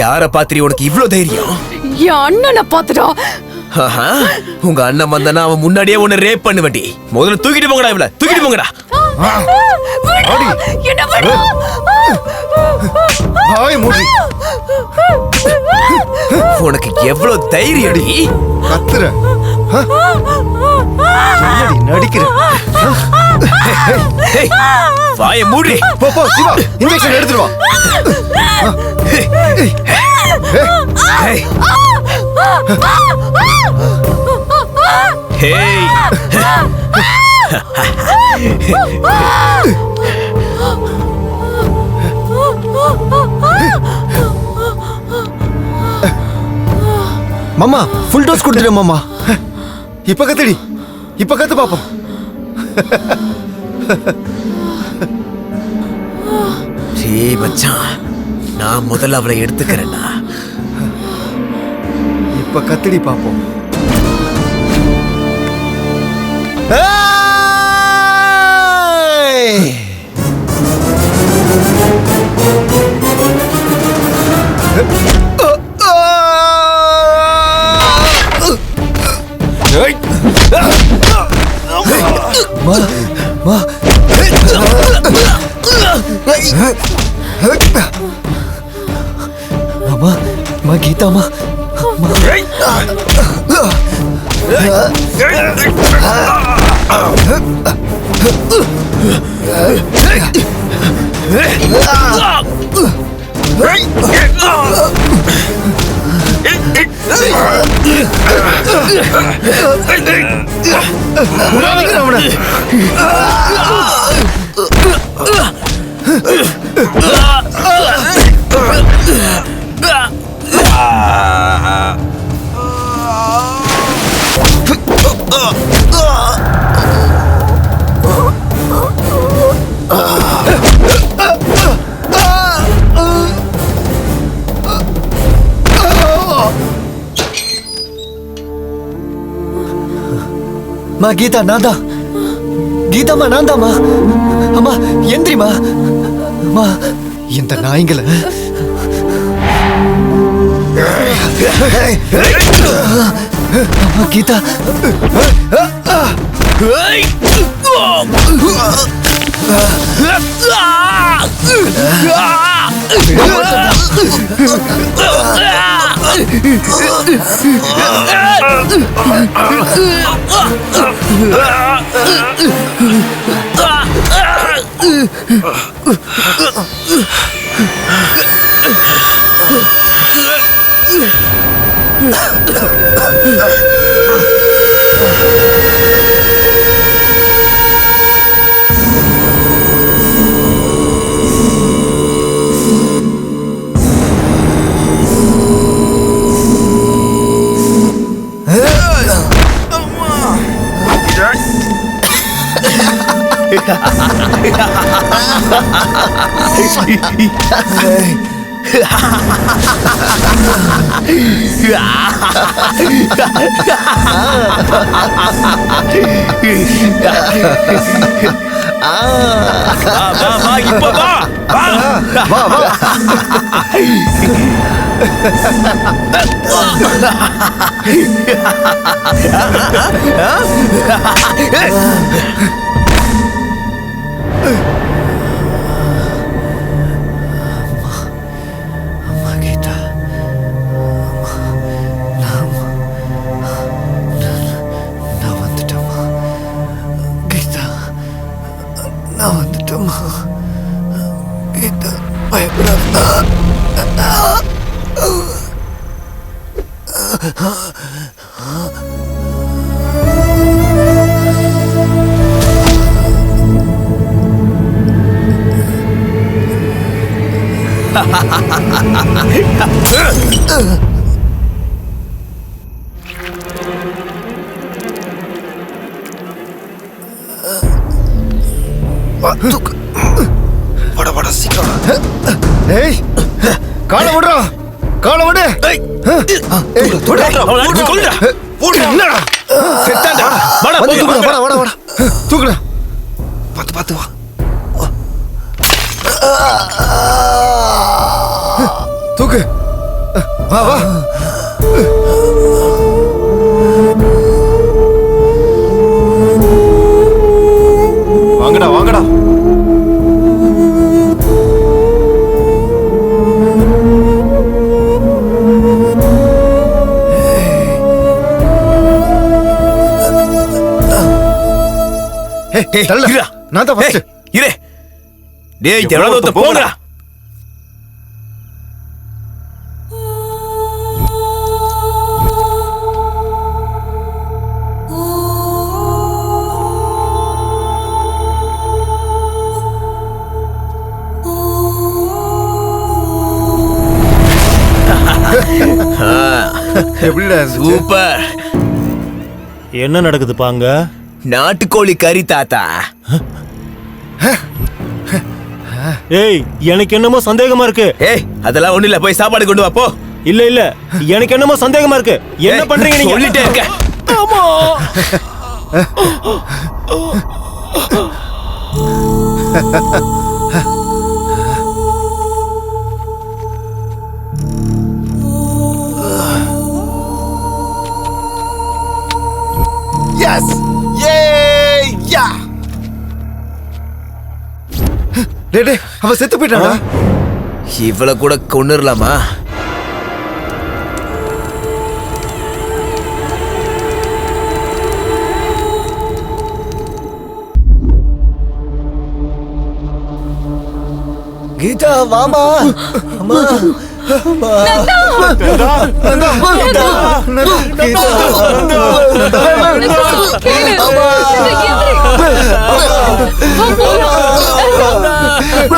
யார பாத்திரி உனக்கு இவ்ளோ தைரியம்? என் அண்ணனை பாத்துடா. உங்க அண்ணன் வந்தானா அவன் முன்னாடியே உன்னை ரேப் பண்ணுவடி. முதல்ல தூக்கிட்டு போங்கடா இவள. தூக்கிட்டு போங்கடா. என்ன பண்ணு? உனக்கு எவ்வளவு தைரியடி? கத்துற நடிக்கிற. வாயை மூடி. போ சிவா இன்ஜெக்ஷன் எடுத்துட்டு வா. ஹேய் மாமா ஃபுல் டோஸ் கொடுத்துடு மாமா. இப்ப கத்து பாப்போம். டேய் மச்சான், நான் முதல்ல அவளை எடுத்துக்கிறேன்னா. இப்ப கத்துடி பாப்போம். கீதா கீதா நான் தான். கீதாமா நான் தாமா. அம்மா எந்திரிமா. அம்மா இந்த நாய்ங்களை கீதா இப்ப வா வா வா நான் வந்துட்டோமா கீதா பயப்படாதா வட சீக்கிரம் ஏய் கால விடுறா கால விடு தூக்குடா பார்த்து பார்த்து வா தூக்கு வா வா வாங்கடா வாங்கடா நான் தான் ஃபர்ஸ்ட் இரு டேய் எவ்வளவு போங்கடா எப்படிடா சூப்பர். என்ன நடக்குது பாங்க? நாட்டுக்கோழி கறி தாத்தா. ஏய் எனக்கு என்னமோ சந்தேகமா இருக்கு. ஏய் அதெல்லாம் ஒண்ணு இல்ல, போய் சாப்பாடு கொண்டு வா போ. இல்ல இல்ல எனக்கு என்னமோ சந்தேகமா இருக்கு. என்ன பண்றீங்க நீங்க? சொல்லிட்டே இருக்க. ஆமா. Yes! Yay! Yeah! டேய் அவ செத்து போயிட்டாடா. இவள கூட கொன்னுறலாமா? கீதா வாமா. அம்மா. நந்தா. நந்தா. நந்தா. நந்தா. கீதா. நந்தா.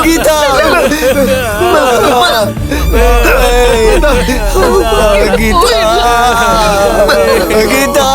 கீதா. கீதா.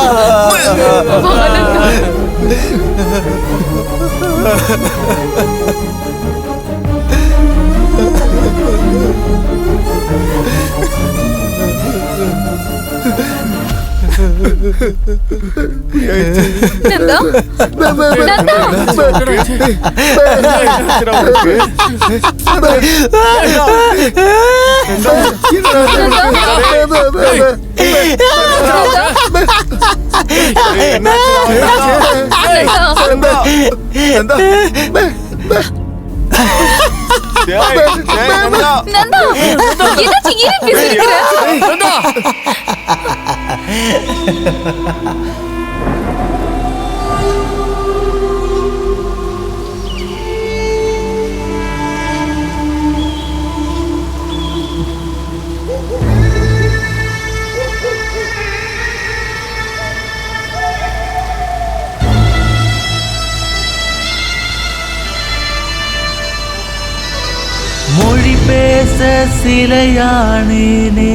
மொழி பேச சிலையானேனே,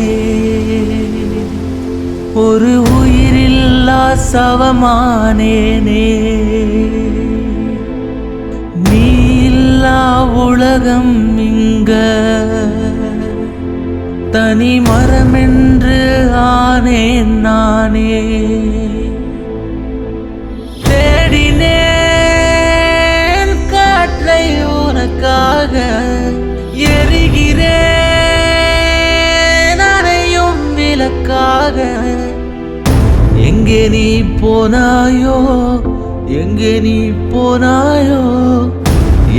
ஒரு உயிரில்லா சவமானேனே, உலகம் இங்க தனி மரமென்று ஆனேன் நானே தேடினேன் காற்றை உனக்காக எரிகிறேன் அறையும் விளக்காக எங்கே நீ போனாயோ எங்கே நீ போனாயோ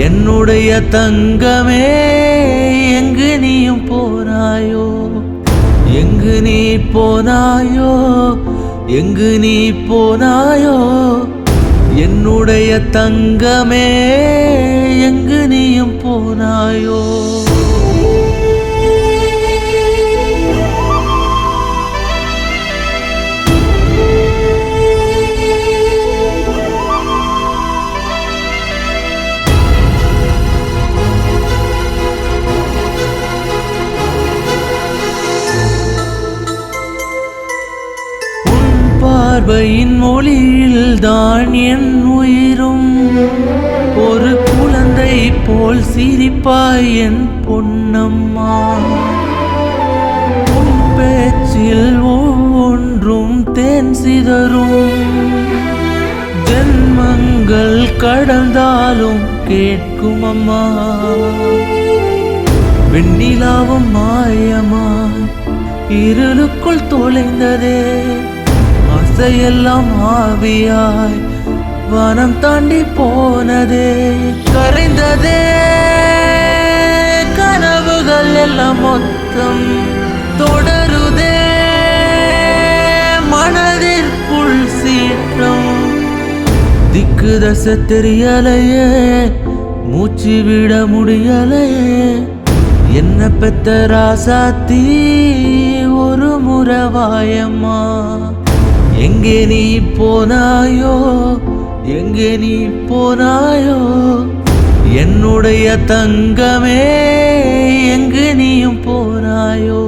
என்னுடைய தங்கமே எங்கு நீயும் போனாயோ எங்கு நீ போனாயோ எங்கு நீ போனாயோ என்னுடைய தங்கமே எங்கு நீயும் போனாயோ பார்வையின் மொழியில் தான் என் உயிரும் ஒரு குழந்தை போல் சிரிப்பாய் என் பொன்னம்மா உன் பேச்சில் ஒவ்வொன்றும் தேன் சிதறும் ஜென்மங்கள் கடந்தாலும் கேட்கும் அம்மா வெண்ணிலாவும் மாயமாய் இருளுக்குள் தொலைந்ததே ஆசையெல்லாம் ஆவியாய் வனம் தாண்டி போனதே கரைந்ததே கனவுகள் எல்லாம் மொத்தம் தொடருதே மனதிற்குள் சீற்றம் திக்கு தசை தெரியலையே மூச்சு விட முடியலையே என்ன பெத்த ராசாத்தி ஒரு முறவாயம்மா எங்கே நீ போனாயோ எங்கே நீ போனாயோ என்னுடைய தங்கமே எங்கு நீயும் போனாயோ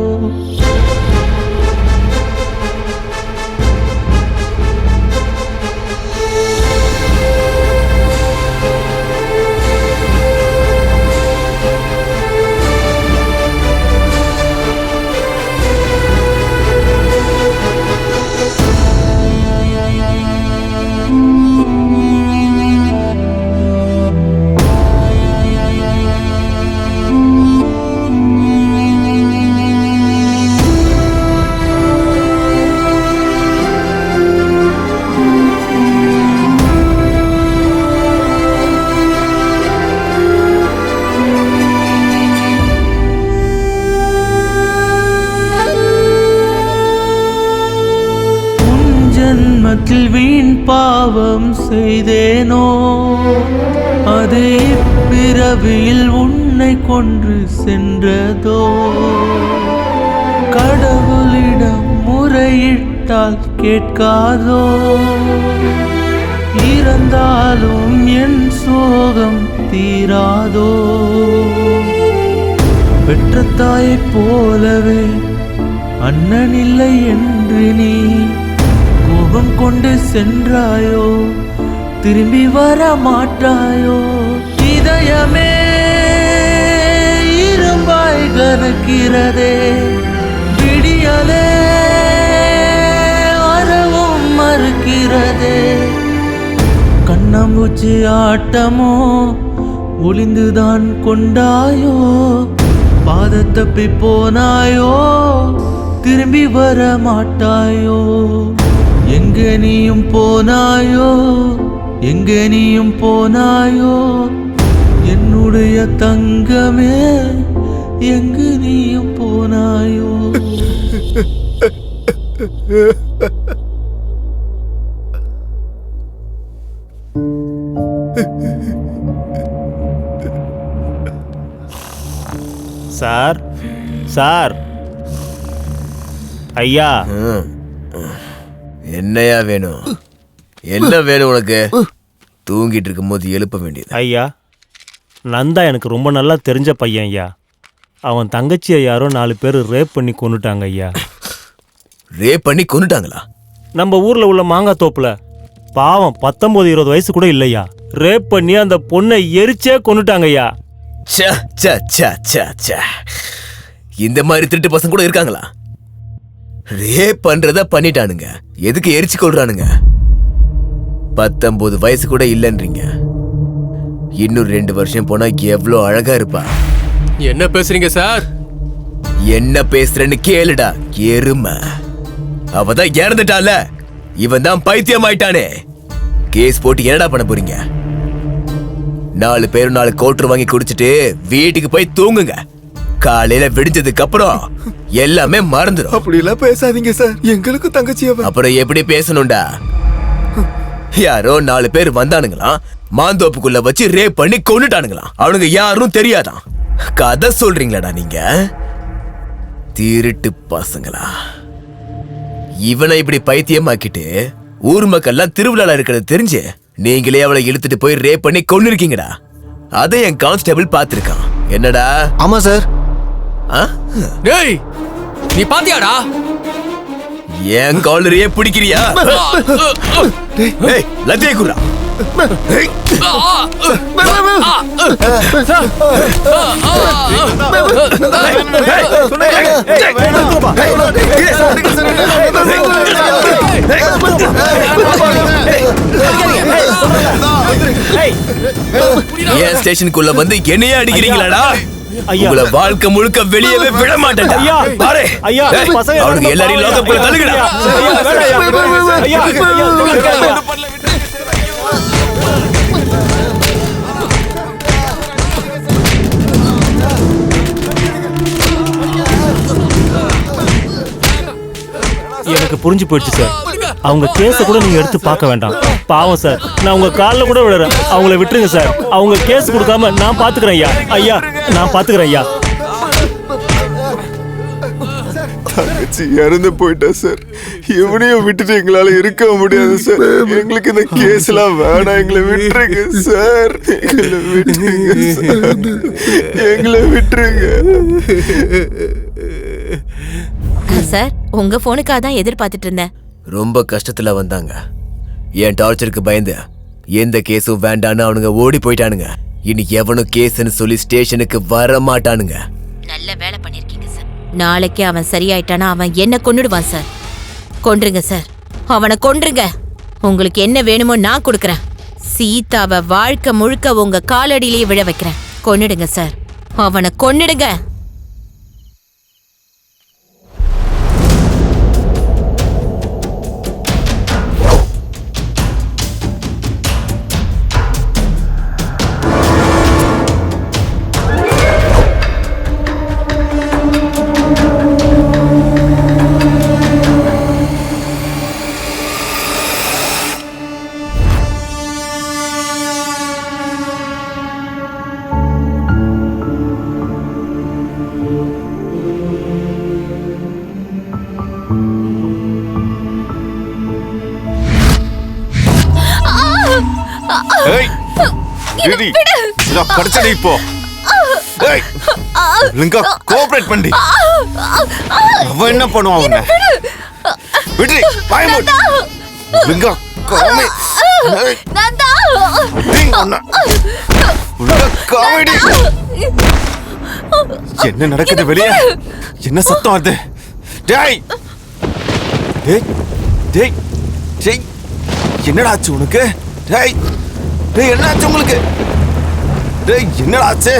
ஜென்மத்தில் வீண் பாவம் செய்தேனோ அது இப்பிறவியில் உன்னை கொன்று சென்றதோ கடவுளிடம் முறையிட்டால் கேட்காதோ இறந்தாலும் என் சோகம் தீராதோ பெற்ற தாயைப் போலவே அண்ணன் இல்லை என்று நீ கோபம் கொண்டு சென்றாயோ திரும்பி வர மாட்டாயோ இதயமே இரும்பாய் கனக்கிறதே விடியலே வரவும் மறுக்கிறதே கண்ணாம்பூச்சி ஆட்டமோ ஒளிந்துதான் கொண்டாயோ பாத தப்பி போனாயோ திரும்பி வர மாட்டாயோ எங்கே நீயும் போனாயோ எங்கே நீயும் போனாயோ என்னுடைய தங்கமே எங்கு நீயும் போனாயோ சார் சார் ஐயா என்னையா வேணும் என்ன வேணும் உனக்கு தூங்கிட்டு இருக்கும் போது எழுப்ப வேண்டியது ஐயா நந்தா எனக்கு ரொம்ப நல்லா தெரிஞ்ச பையன் ஐயா அவன் தங்கச்சியை யாரோ 4 பேர் ரேப் பண்ணி கொன்னுட்டாங்க ஐயா ரேப் பண்ணி கொன்னுட்டாங்களா நம்ம ஊர்ல உள்ள மாங்காய் தோப்புல பாவம் 19-20 வயசு கூட இல்லையா ரேப் பண்ணி அந்த பொண்ணை எரிச்சே கொன்னுட்டாங்க ஐயா ச்சே, ச்சே, ச்சே, ச்சே, ச்சே. இந்த மாதிரி திருட்டு பசங்க கூட இருக்காங்களா? ரேப் பண்றத பண்ணிட்டானுங்க, எதுக்கு எரிச்சு கொள்றானுங்க? 19 வயசு கூட இல்லன்றீங்க. இன்னும் 2 வருஷம் போனா எவ்வளவு அழகா இருப்பா. என்ன பேசுறீங்க சார்? என்ன பேசுறேன்னு கேளுடா எருமை. அவதான் இறந்துட்டால, இவன் தான் பைத்தியம் ஆயிட்டானே. கேஸ் போட்டு என்னடா பண்ண போறீங்க? 4 பேரும் 4 கோட்டர் வாங்கி குடிச்சிட்டு வீட்டுக்கு போய் தூங்குங்க. காலையில விடிஞ்சதுக்கு அப்புறம் எல்லாமே மறந்துடும். அப்படி எல்லாம் பேசாதீங்க சார், எங்களுக்கு தங்கச்சி. அப்புறம் எப்படி பேசணும்டா? யாரோ 4 பேர் வந்தானுங்களாம், மாந்தோப்புக்குள்ள வச்சு ரேப் பண்ணி கொன்னுட்டானுங்களாம். அவனுங்க யாரும் தெரியாதான். கதை சொல்றீங்களாடா நீங்க? திருட்டு பசங்களா. இவனை இப்படி பைத்தியமாக்கிட்டு ஊர் மக்கள்லாம் திருவிழால இருக்கிறது தெரிஞ்சு நீங்களே அவளை இழுத்துட்டு போய் ரேப் பண்ணி கொன்னு இருக்கீங்கடா. அதை என் கான்ஸ்டபிள் பார்த்திருக்கான். என்னடா? ஆமா சார். டேய், நீ பாத்தியாடா? என் காலரையே பிடிக்கிறியா? லஜ்ஜை குரா. என் ஸ்டேஷனுக்குள்ள வந்து என்னையே அடிக்கிறீங்களாடா? உங்களை வாழ்க்கை முழுக்க வெளியவே விட மாட்டேன். அவனுக்கு எல்லாரையும் லோகப்புல தள்ளுங்கடா. எனக்கு புரிஞ்சு போயிடுச்சு சார். அவங்க கேஸை கூட நீங்க எடுத்து பார்க்க வேண்டாம். பாவம் சார், நான் உங்க காலில் கூட விடுறேன். அவங்கள விட்டுருங்க சார். அவங்க கேஸ் கொடுக்காம நான் பாத்துக்கிறேன் ஐயா. ஐயா, நான் பாத்துக்கிறேன் ஐயா. தங்கச்சி இறந்து போயிட்டா சார். இவனையும் விட்டுட்டு எங்களால இருக்க முடியாது சார். எங்களுக்கு இந்த கேஸ் எல்லாம் வேணாம். எங்களை விட்டுருங்க சார். எங்களை விட்டுருங்க சார். எங்களை விட்டுருங்க சார். உங்க போனுக்காக தான் எதிர்பார்த்துட்டு இருந்தேன். ரொம்ப கஷ்டத்துல வந்தாங்க. என் டார்ச்சருக்கு பயந்து எந்த கேஸும் வேண்டான்னு அவனுங்க ஓடி போயிட்டானுங்க. இனி எவனும் கேஸ்ன்னு சொல்லி ஸ்டேஷனுக்கு வர மாட்டானுங்க. நல்ல வேலை பண்ணிருக்கீங்க சார். நாளைக்கு அவன் சரியாயிட்டானா அவன் என்ன கொன்னுடுவான் சார். கொன்றுங்க சார், அவனை கொன்றுங்க. உங்களுக்கு என்ன வேணுமோ நான் கொடுக்கறேன். சீதாவை வாழ்க்கை முழுக்க உங்க காலடியிலேயே விழ வைக்கிறேன். கொன்னுடுங்க சார், அவனை கொன்னுடுங்க. இப்போ கோஆபரேட் பண்ணி அவன் என்ன பண்ணுவான்? அவனை விட்டு என்ன நடக்குது வெளியே? என்ன சத்தம் அது? என்னடா ஆச்சு உனக்கு? என்ன ஆச்சு உங்களுக்கு? என்னடா ஆச்சு?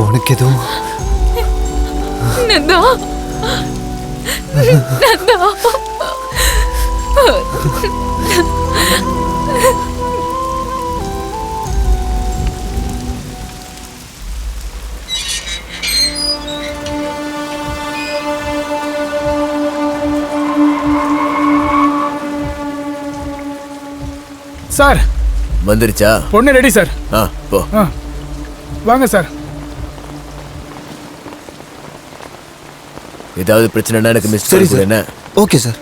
உனக்கு எதுவும் நந்தா நந்தா சார் வந்துருச்சா? பொண்ணு ரெடி சார். போ. வாங்க சார். ஏதாவது பிரச்சனைனா எனக்கு மிஸ் சரி பண்ணு. என்ன? Okay sir.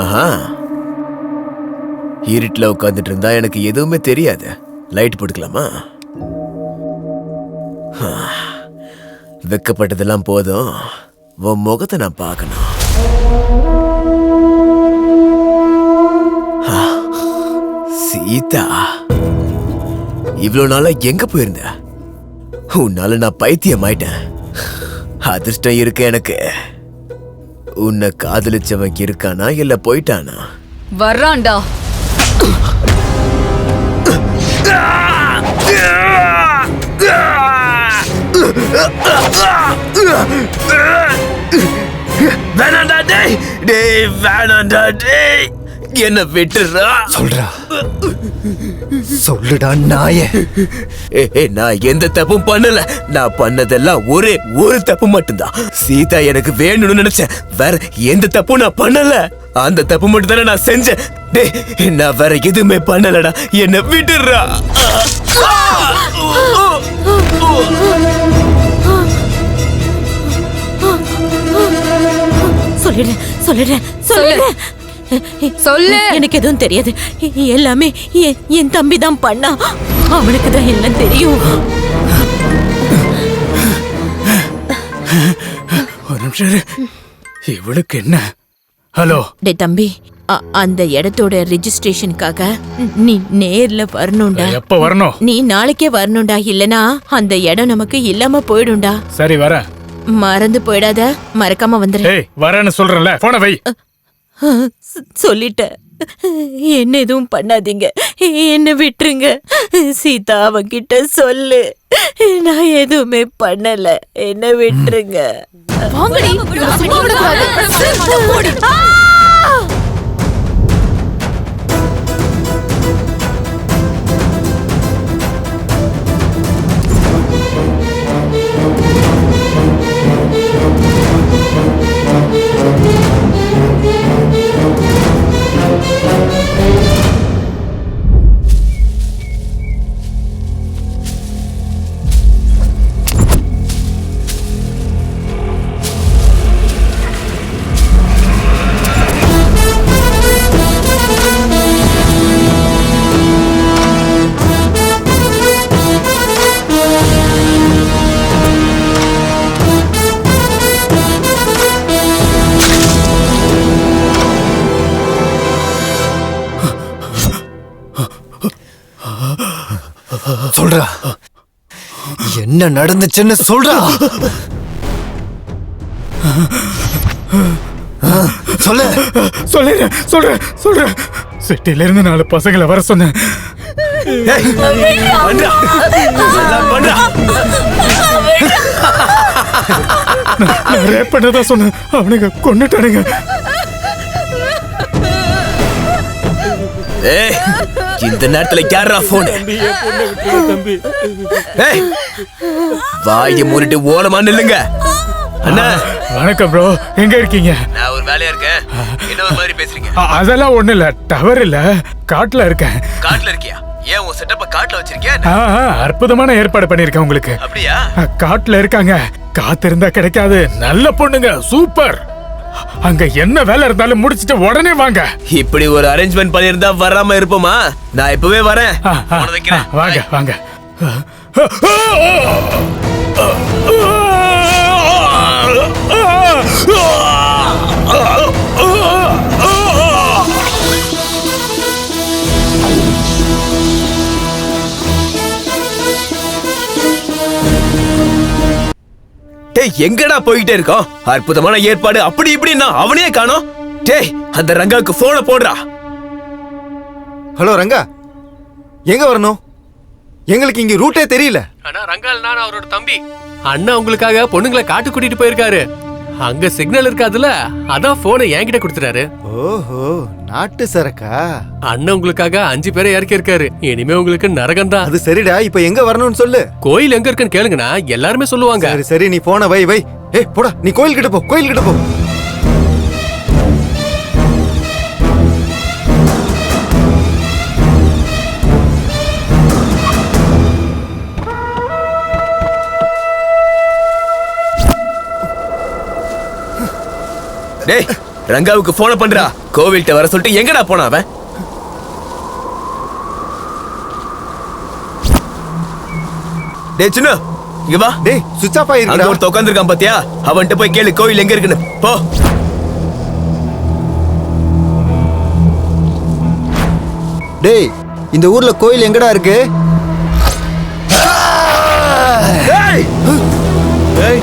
ஆஹா, இருட்டில் உட்காந்துட்டு இருந்தா எனக்கு எதுவுமே தெரியாது. லைட் போட்டுக்கலாமா? வெக்கப்பட்டதெல்லாம் போதும், உன் முகத்தை நான் பார்க்கணும். சீதா, இவ்வளவு நாளா எங்க போயிருந்த? உன்னால நான் பைத்தியம் ஆயிட்டேன். அதிர்ஷ்டம் இருக்கு எனக்கு. உன்னை காதலிச்சவன் இருக்கானா இல்ல போயிட்டானா? வர்றான்டா. வேணாண்டா டேய், டேய் வேணாண்டா டேய், என்ன விட்டுறா. சொல்றா, சொல்லுடா நாயே. நான் எந்த தப்பும் பண்ணல. நான் பண்ணதெல்லாம் ஒரே ஒரு தப்பு மட்டும்தான். சீதா எனக்கு வேணும்னு நினைச்சேன், வேற எந்த தப்பும் நான் பண்ணல. அந்த தப்பு மட்டும் தானே நான் செஞ்சேன். டேய், நான் வேற எதுவுமே பண்ணலடா, என்ன விட்டுறா. சொல்லிடுறேன் சொல்லிடுறேன் சொல்லிடுறேன். சொல்லு. எனக்கு எதுவும் தெரியாது. எல்லாமே என் தம்பி தான் பண்ணா. அவனுக்கு தான் எல்லாம் தெரியும். ஒரு நிமிஷம். இவளுக்கு என்ன? ஹலோ டே தம்பி, அந்த இடத்தோட ரெஜிஸ்ட்ரேஷனுக்காக நீ நேர்ல வரணும்டா. எப்ப வரணும்? நீ நாளைக்கே வரணும்டா, இல்லனா அந்த இடம் நமக்கு இல்லாம போயிடும்டா. சரி வர. மறந்து போயிடாத, மறக்காம வந்துரு. ஏய் வரேன்னு சொல்றேன்ல, போன வை. சொல்லிட்டேன், என்ன எதுவும் பண்ணாதீங்க, என்ன விட்டுருங்க. சீதா அவன்கிட்ட சொல்லு, நான் எதுவுமே பண்ணல, என்ன விட்டுருங்க. சொல்றா, என்ன நடந்துச்சுன்னு சொல்றா. சொல்லு. சொல்லிடுறேன் சொல்றேன் சொல்றேன். சிட்டில இருந்து 4 பசங்களை வர சொன்னேன். நான் ரேப் பண்ணதான் சொன்னேன், அவனுங்க கொன்னுட்டானுங்க. இந்த நேரத்துல யாரா போன்? வாய மூடிட்டு ஓரமா நில்லுங்க. அண்ணா வணக்கம் ப்ரோ, எங்க இருக்கீங்க? நான் ஒரு வேலையா இருக்கேன். என்ன ஒரு மாதிரி பேசுறீங்க? அதெல்லாம் ஒண்ணு இல்ல, டவர் இல்ல, காட்டுல இருக்கேன். காட்டுல இருக்கியா? ஏன் உன் செட்டப்ப காட்டுல வச்சிருக்கியா? அற்புதமான ஏற்பாடு பண்ணிருக்கேன் உங்களுக்கு. அப்படியா? காட்டுல இருக்காங்க, காத்து இருந்தா கிடைக்காது. நல்ல பொண்ணுங்க, சூப்பர். அங்க என்ன வேலை இருந்தாலும் முடிச்சிட்டு உடனே வாங்க. இப்படி ஒரு அரேஞ்ச்மெண்ட் பண்ணிருந்தா வராம இருப்போமா? நான் இப்பவே வரேன். வாங்க வாங்க. டேய் எங்கடா போயிட்டே இருக்கோம்? அற்புதமான ஏற்பாடு அப்படி இப்படின்னா அவனே காணோம். டேய் அந்த ரங்காவுக்கு போனை போடுறா. ஹலோ ரங்கா, எங்க வரணும்? எங்களுக்கு இங்க ரூட்டே தெரியல. ஆனா ரங்கால் நான் அவரோட தம்பி. அண்ணா உங்களுக்காக பொண்ணுங்களை காட்டு கூட்டிட்டு போயிருக்காரு. அங்க சிக்னல் இருக்காதுல, அதான் போனை என்கிட்ட கொடுத்துறாரு. ஓஹோ, நாட்டு சரக்கா? அண்ணன் உங்களுக்காக 5 பேரை இறக்கி இருக்காரு. இனிமே உங்களுக்கு நரகம் தான். அது சரிடா, இப்ப எங்க வரணும்னு சொல்லு. கோயில் எங்க இருக்குன்னு கேளுங்கண்ணா, எல்லாருமே சொல்லுவாங்க. சரி சரி, நீ போன வை. ஏய் போடா, நீ கோயில் கிட்ட போ, கோயில் கிட்ட போ. டேய் ரங்காவுக்கு போன பண்றா. கோவில்கிட்ட வர சொல்லிட்டு எங்கடா போனா அவன்? டேய் சின்ன, இங்க வா. டேய் சுவிட்ச் ஆஃப் ஆயிருக்குடா. அங்க ஒருத்த உட்கார்ந்திருக்கான் பாத்தியா? அவன்கிட்ட போய் கேளு கோவில் எங்க இருக்குன்னு. போ. டேய் இந்த ஊர்ல கோயில் எங்கடா இருக்கு? டேய் டேய்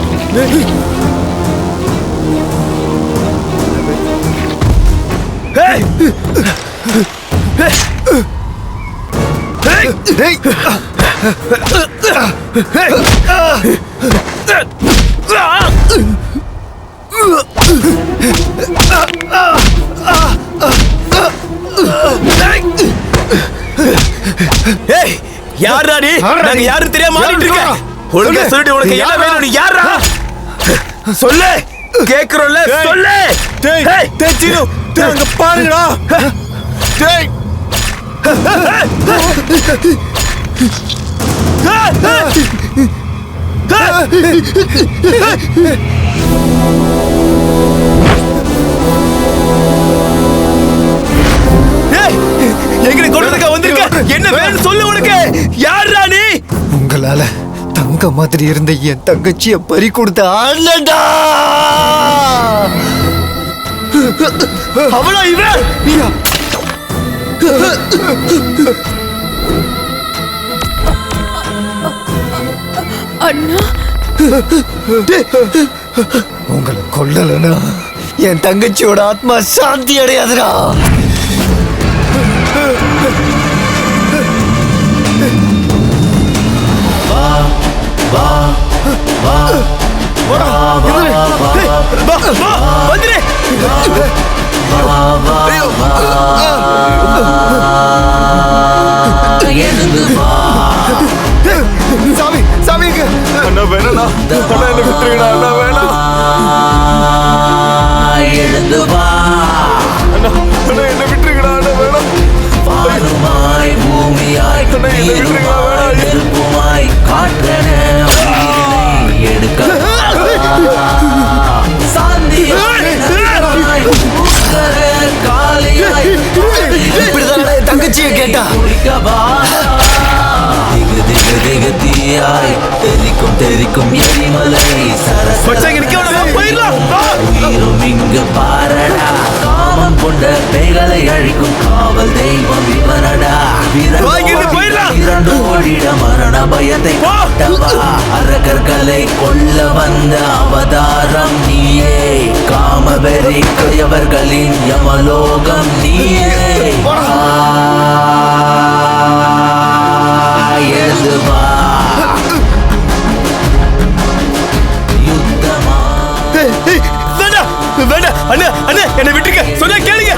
Hey! யாரா நீ? நாங்க யாரும் தெரியாம ஆடிட்டு இருக்க. ஒழுங்கா சொல்லிட்டு உனக்கு என்ன வேணும்? நீ யாரா? சொல்லு. கேக்குறோம்ல, சொல்லு. டேய் டேய் சீனு, டேய் அங்க பாருங்கடா. டேய் எங்கடி கொண்டதுக்கா வந்திருக்க? என்ன வேணும் சொல்லு. உனக்கு யாரா நீ? உங்களால தங்க மாதிரி இருந்த என் தங்கச்சிய பறி கொடுத்த ஆளடா. அவளா இவன்? அண்ணா, உங்களை கொல்லலனா என் தங்கச்சியோட ஆத்மா சாந்தி அடையாதுடா. வா வா வா சாமி சாமிங்க அண்ணா வேணா அண்ணா என்ன விட்டுருங்கடா. அண்ணா வேணாம். எழுந்து வா அண்ணா அண்ணா என்ன விட்டுருங்கடா. அண்ணா வேணாம். வானுமாய் பூமியாய் நெருப்புமாய் காற்றென எடுக்க தங்கச்சியை கேட்டா தெரிக்கும் எரிமலை உயிரும் இங்கு பாரடா. காமம் கொண்ட பேய்களை அழிக்கும் காவல் தெய்வம் இவனடா. இரண்டு ஓடிட மரண பயத்தை காட்டவா. அரக்கர்களை கொல்ல வந்த அவதாரம் நீயே. காமவெறி கொயவர்களின் யமலோகம் நீயே. எழுது வா. வேண்டாம் அண்ணா அண்ணா என்னை விட்டுருங்க. சொன்னா கேளுங்க.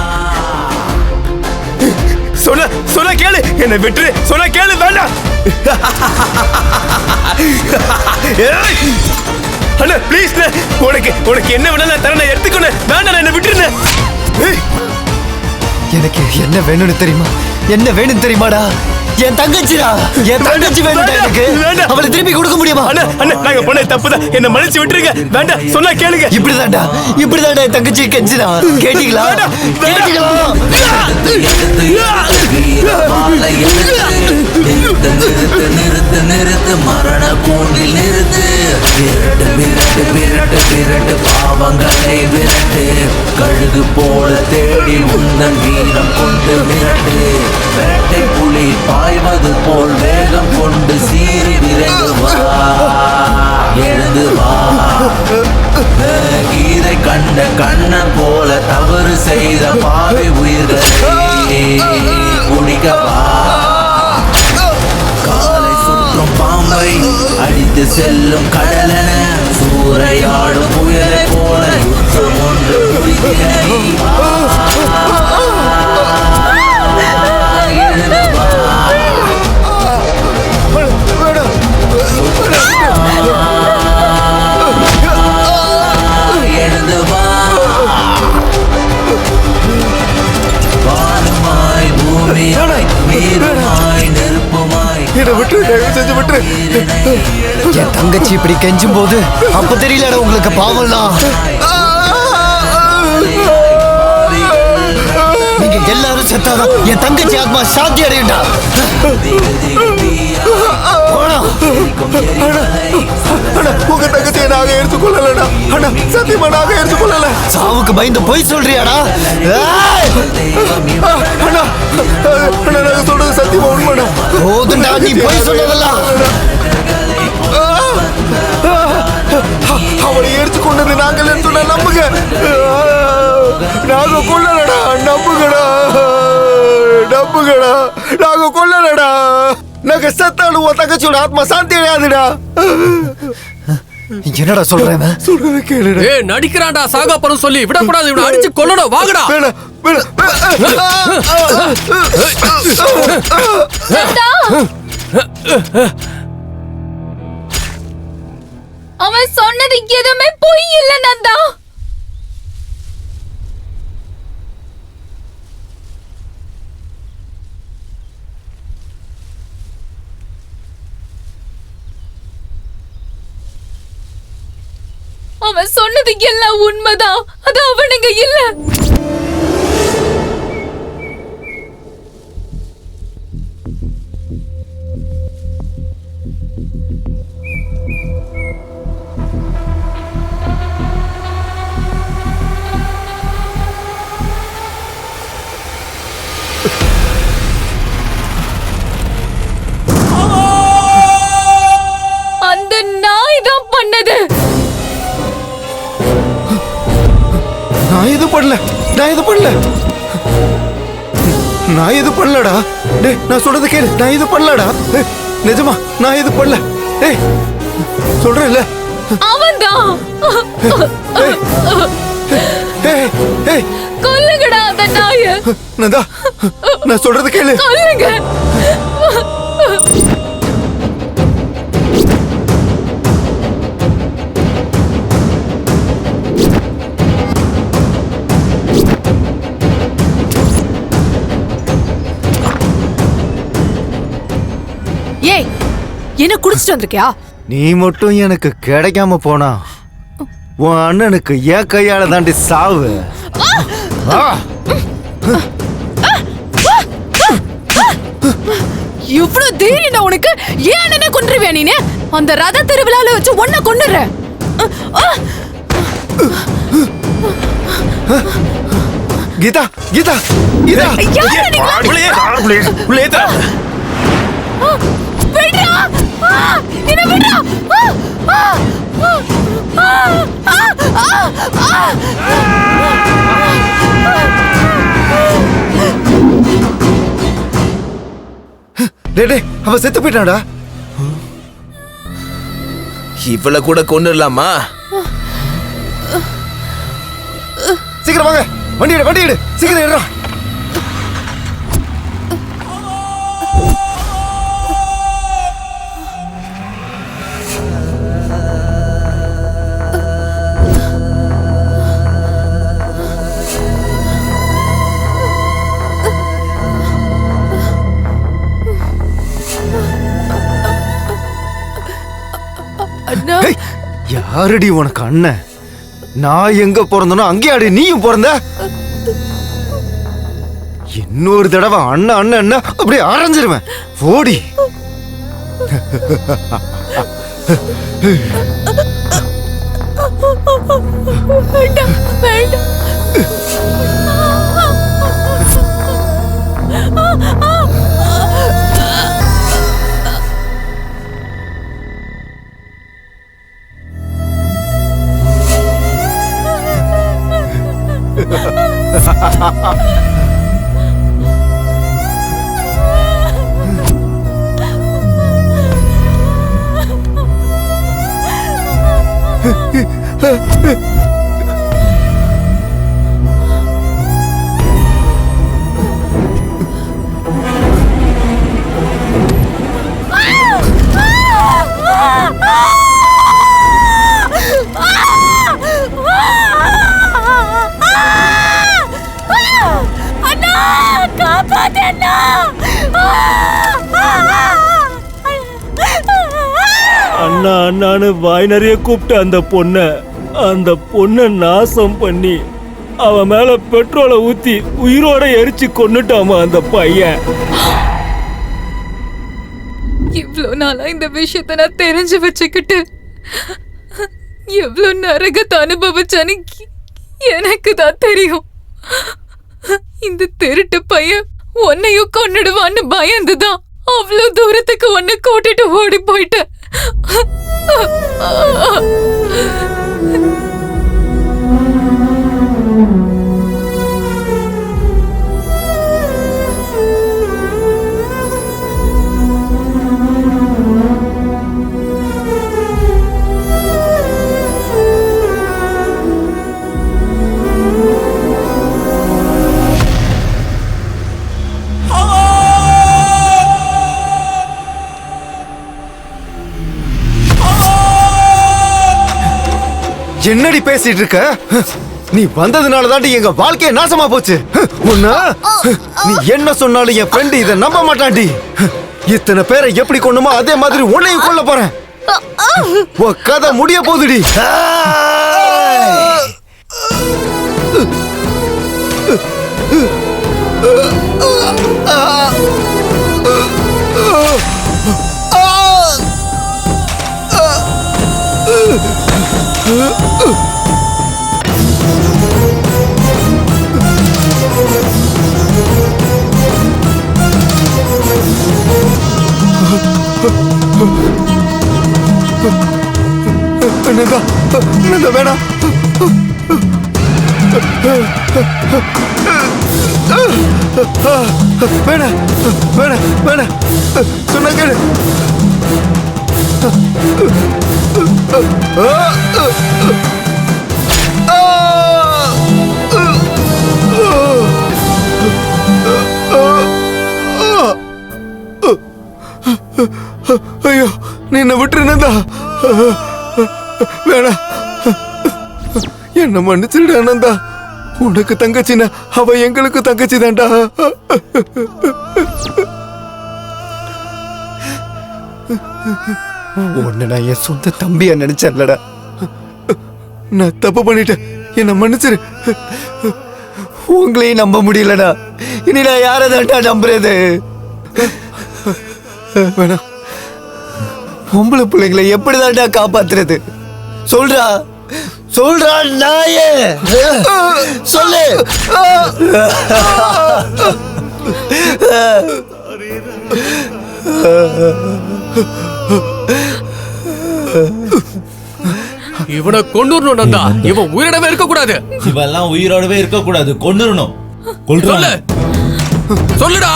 சொன்னா கேளு. என்னை விட்டுரு. சொன்னா கேளு. வேண்டாம் அண்ணா ப்ளீஸ். உனக்கு என்ன வேணா நான் தரேன். எடுத்துக்கொண்டு வேண்டாம். என்னை விட்டுருந்தேன். எனக்கு என்ன வேணும்னு தெரியுமா? என்ன வேணும் தெரியுமாடா? என் தங்கச்சிடா. என் தங்கச்சி வேணும்டா எனக்கு. அவளை திருப்பி கொடுக்க முடியுமா? அண்ணா அண்ணா நாங்க பண்ண தப்புதான். என்ன மன்னிச்சு விட்டுருங்க. வேண்டாம். சொன்னா கேளுங்க. இப்படிதான்டா என் தங்கச்சி கெஞ்சினா. கேட்டீங்களா? கேட்டீங்களா? நிறுத்து மரண கூண்டில் நிறுத்து. விரட்டு விரட்டு விரட்டு விரட்டு பாவங்களை விரட்டு. கழுகு போல தேடி உந்தன் வீரம் கொண்டு விரட்டு. வேட்டை புலி பாய்வது போல் வேகம் கொண்டு சீறி விரைந்து வா. எழுந்து வா. கண்ணன் போல தவறு செய்த பாவி உயிர்களை குடிக்கவா காலை சுற்றும் பாம்பை அடித்து செல்லும் கடலென சூறையாடும் புயலை போல யுத்தம் ஒன்று முடிக்கிறேன் என் தங்கச்சி இப்படி கெஞ்சும் போது அப்ப தெரியல உங்களுக்கு பாவம்லாம். நீங்க எல்லாரும் செத்தாதான் என் தங்கச்சி ஆத்மா சாந்தி அடையண்டா. உங்க தங்கச்சியை நாங்க எடுத்துக்கொள்ளலடா. அண்ணா சத்தியமா நாங்க எடுத்துக்கொள்ளல. சாவுக்கு பயந்து போய் சொல்றியாடா? அண்ணா அண்ணா நாங்க சொல்றது சத்தியமா உண்மைடா. போதுண்டா நீ போய் சொன்னதெல்லாம். அவளை எடுத்துக்கொண்டது நாங்கள் சொன்ன நம்புங்க. நாங்க கொள்ளலடா. நம்புங்கடா நம்புங்கடா. நாங்க கொள்ளலடா. நாங்க செத்தாலும் உன் தங்கச்சியோட ஆத்மா சாந்தி அடையாதுடா. என்னடா சொல்றேன்? சொல்றத கேளுடா. ஏய் நடிக்கிறான்டா சாகாப்பறம் சொல்லி விடக்கூடாது. இவனை அடிச்சு கொல்லணும். வாங்கடா. அவன் சொன்னது எதுவுமே பொய் இல்ல நந்தா. அவன் சொன்னது எல்லாம் உண்மைதான். அது அவனுங்க இல்ல. அந்த நாய் தான் பண்ணது. நான் எது பண்ணல. நான் எது பண்ணலடா. டேய் நான் சொல்றது கேளு. நான் எது பண்ணலடா. நிஜமா நான் எது பண்ணல. டேய் சொல்றேன்ல. அவன்தான். கொல்லுங்கடா அந்த நாயை. நந்தா நான் சொல்றது கேளு. கொல்லுங்க. ஏய் என்ன குடிச்சிட்டு வந்திருக்கியா? நீ மட்டும் எனக்கு கிடைக்காம போனா உன் அண்ணனுக்கு என் கையால தாண்டி சாவு. இவ்வளவு தைரியம் உனக்கு? ஏன் அண்ணனை கொன்றுவியா நீனு? அந்த ரத திருவிழால வச்சு ஒன்ன கொன்னுறேன். கீதா கீதா கீதா விடுடா. என்ன விடுடா. டேய் அவ செத்து போயிட்டாடா. இவளை கூட கொன்னுடலாமா? சீக்கிரம் வாங்க. வண்டி எடு சீக்கிரம் எடுறா. யாரடி உனக்கு அண்ணன்? நான் எங்க பிறந்தனோ அங்கேயாடி நீயும் பிறந்த. இன்னொரு தடவை அண்ணன் அண்ணன் அண்ணன் அப்படியே அரைஞ்சிருவேன். ஓடி. வேண்டாம் வேண்டாம். அண்ணா அண்ணான்னு வாய் நிறைய கூப்பிட்டு அந்த பொண்ணை நாசம் பண்ணி அவன் மேல பெட்ரோலை ஊத்தி உயிரோட எரிச்சு கொன்னுட்டாமா அந்த பையன். இவ்வளவு நாளா இந்த விஷயத்த நான் தெரிஞ்சு வச்சுக்கிட்டு எவ்வளவு நரகத்தை அனுபவிச்சான்னு எனக்கு தான் தெரியும். இந்த திருட்டு பையன் உன்னையும் கொன்னுடுவான்னு பயந்துதான் அவ்வளவு தூரத்துக்கு உன்னை கூட்டிட்டு ஓடி போயிட்டேன். என்னடி பேசிட்டு இருக்க? நீ வந்ததுனால தாண்டி எங்க வாழ்க்கைய நாசமா போச்சு. நீ என்ன சொன்னாலும் என் ஃப்ரெண்ட் இதை நம்ப மாட்டான்டி. இத்தனை பேரை எப்படி கொண்டுமோ அதே மாதிரி உன்னையும் கொல்ல போறேன். உன் கதை முடிய போகுதுடி. வேணாம் வேணாம் வேணாம் வேணாம் சொன்ன கேளு. ஐயோ நீ என்ன விட்டுருந்தா வேணா என்ன மன்னிச்சிருடா ஆனந்தா. உனக்கு தங்கச்சினா அவ எங்களுக்கு தங்கச்சி தான்டா. உன்னை நான் என் சொந்த தம்பியா நினைச்சேன்லடா. நான் தப்பு பண்ணிட்டேன், என்ன மன்னிச்சிரு. உங்களையும் நம்ப முடியலடா. இனி நான் யாரை தான்டா நம்புறது? வேணாம், பொம்பளை பிள்ளைங்களை எப்படிதான்டா காப்பாத்துறது? சொல்றா சொல்றா நாயே, சொல்லு. இவனை கொண்டுறணும் நந்தா. இவன் உயிரோடவே இருக்க கூடாது. இவெல்லாம் உயிரோடவே இருக்க கூடாது, கொன்னுறணும். சொல்லு சொல்லுடா.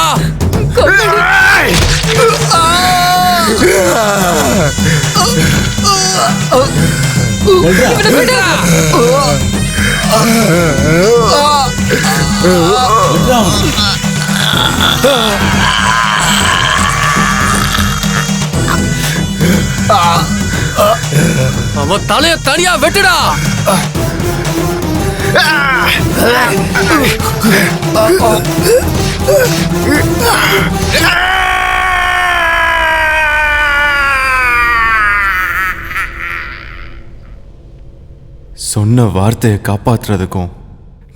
அவன் தலைய தனியா வெட்டுடா. சொன்ன வார்த்தையை காப்பாற்றுறதுக்கும்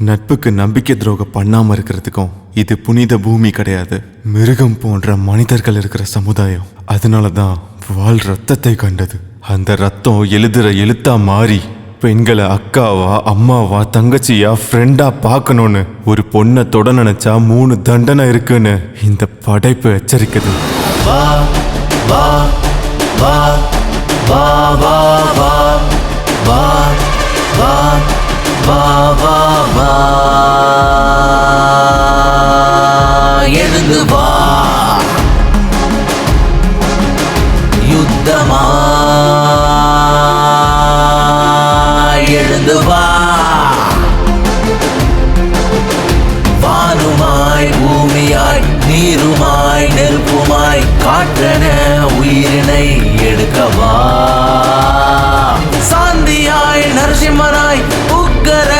நட்புக்கு நம்பிக்கை துரோகம் பண்ணாம இருக்கிறதுக்கும் இது புனித பூமி கிடையாது, மிருகம் போன்ற மனிதர்கள் இருக்கிற சமுதாயம். அதனாலதான் வாள் ரத்தத்தை கண்டது. அந்த ரத்தம் எழுதுற எழுத்தா மாறி பெண்களை அக்காவா அம்மாவா தங்கச்சியா ஃப்ரெண்டா பார்க்கணும்னு ஒரு பொண்ணை தொட நினைச்சா 3 தண்டனை இருக்குன்னு இந்த படைப்பு எச்சரிக்குது. வா வா வா வா வா வா வா வா வா வா வா எழுந்து வா யுத்தமா எழுந்து வா வானுமாய் பூமியாய் நீருமாய் நெருப்புமாய் காற்றென உயிரினை எடுக்கவா சாந்தியாய் நரசிம்மனாய் உக்கர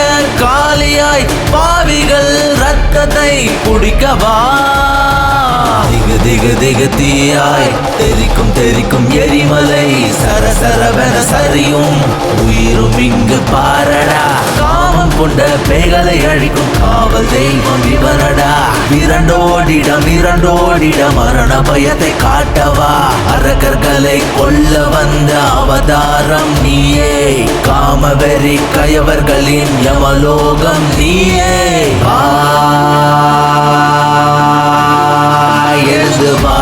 காளியாய் பாவிகள் ரத்தத்தை குடிக்கவா திகு திகு திகு தீயாய் தெரிக்கும் தெரிக்கும் எரிமலை சரசரவென சரியும் உயிரும் இங்கு பாரடா காமம் கொண்ட பேய்களை அழிக்கும் காவல் தெய்வம் இவனடா மிரண்டோடிட மரண பயத்தை காட்டவா அரக்கர்களை கொல்ல வந்த அவதாரம் நீயே காமவெறி கயவர்களின் யமலோகம் நீயே எழுந்து வா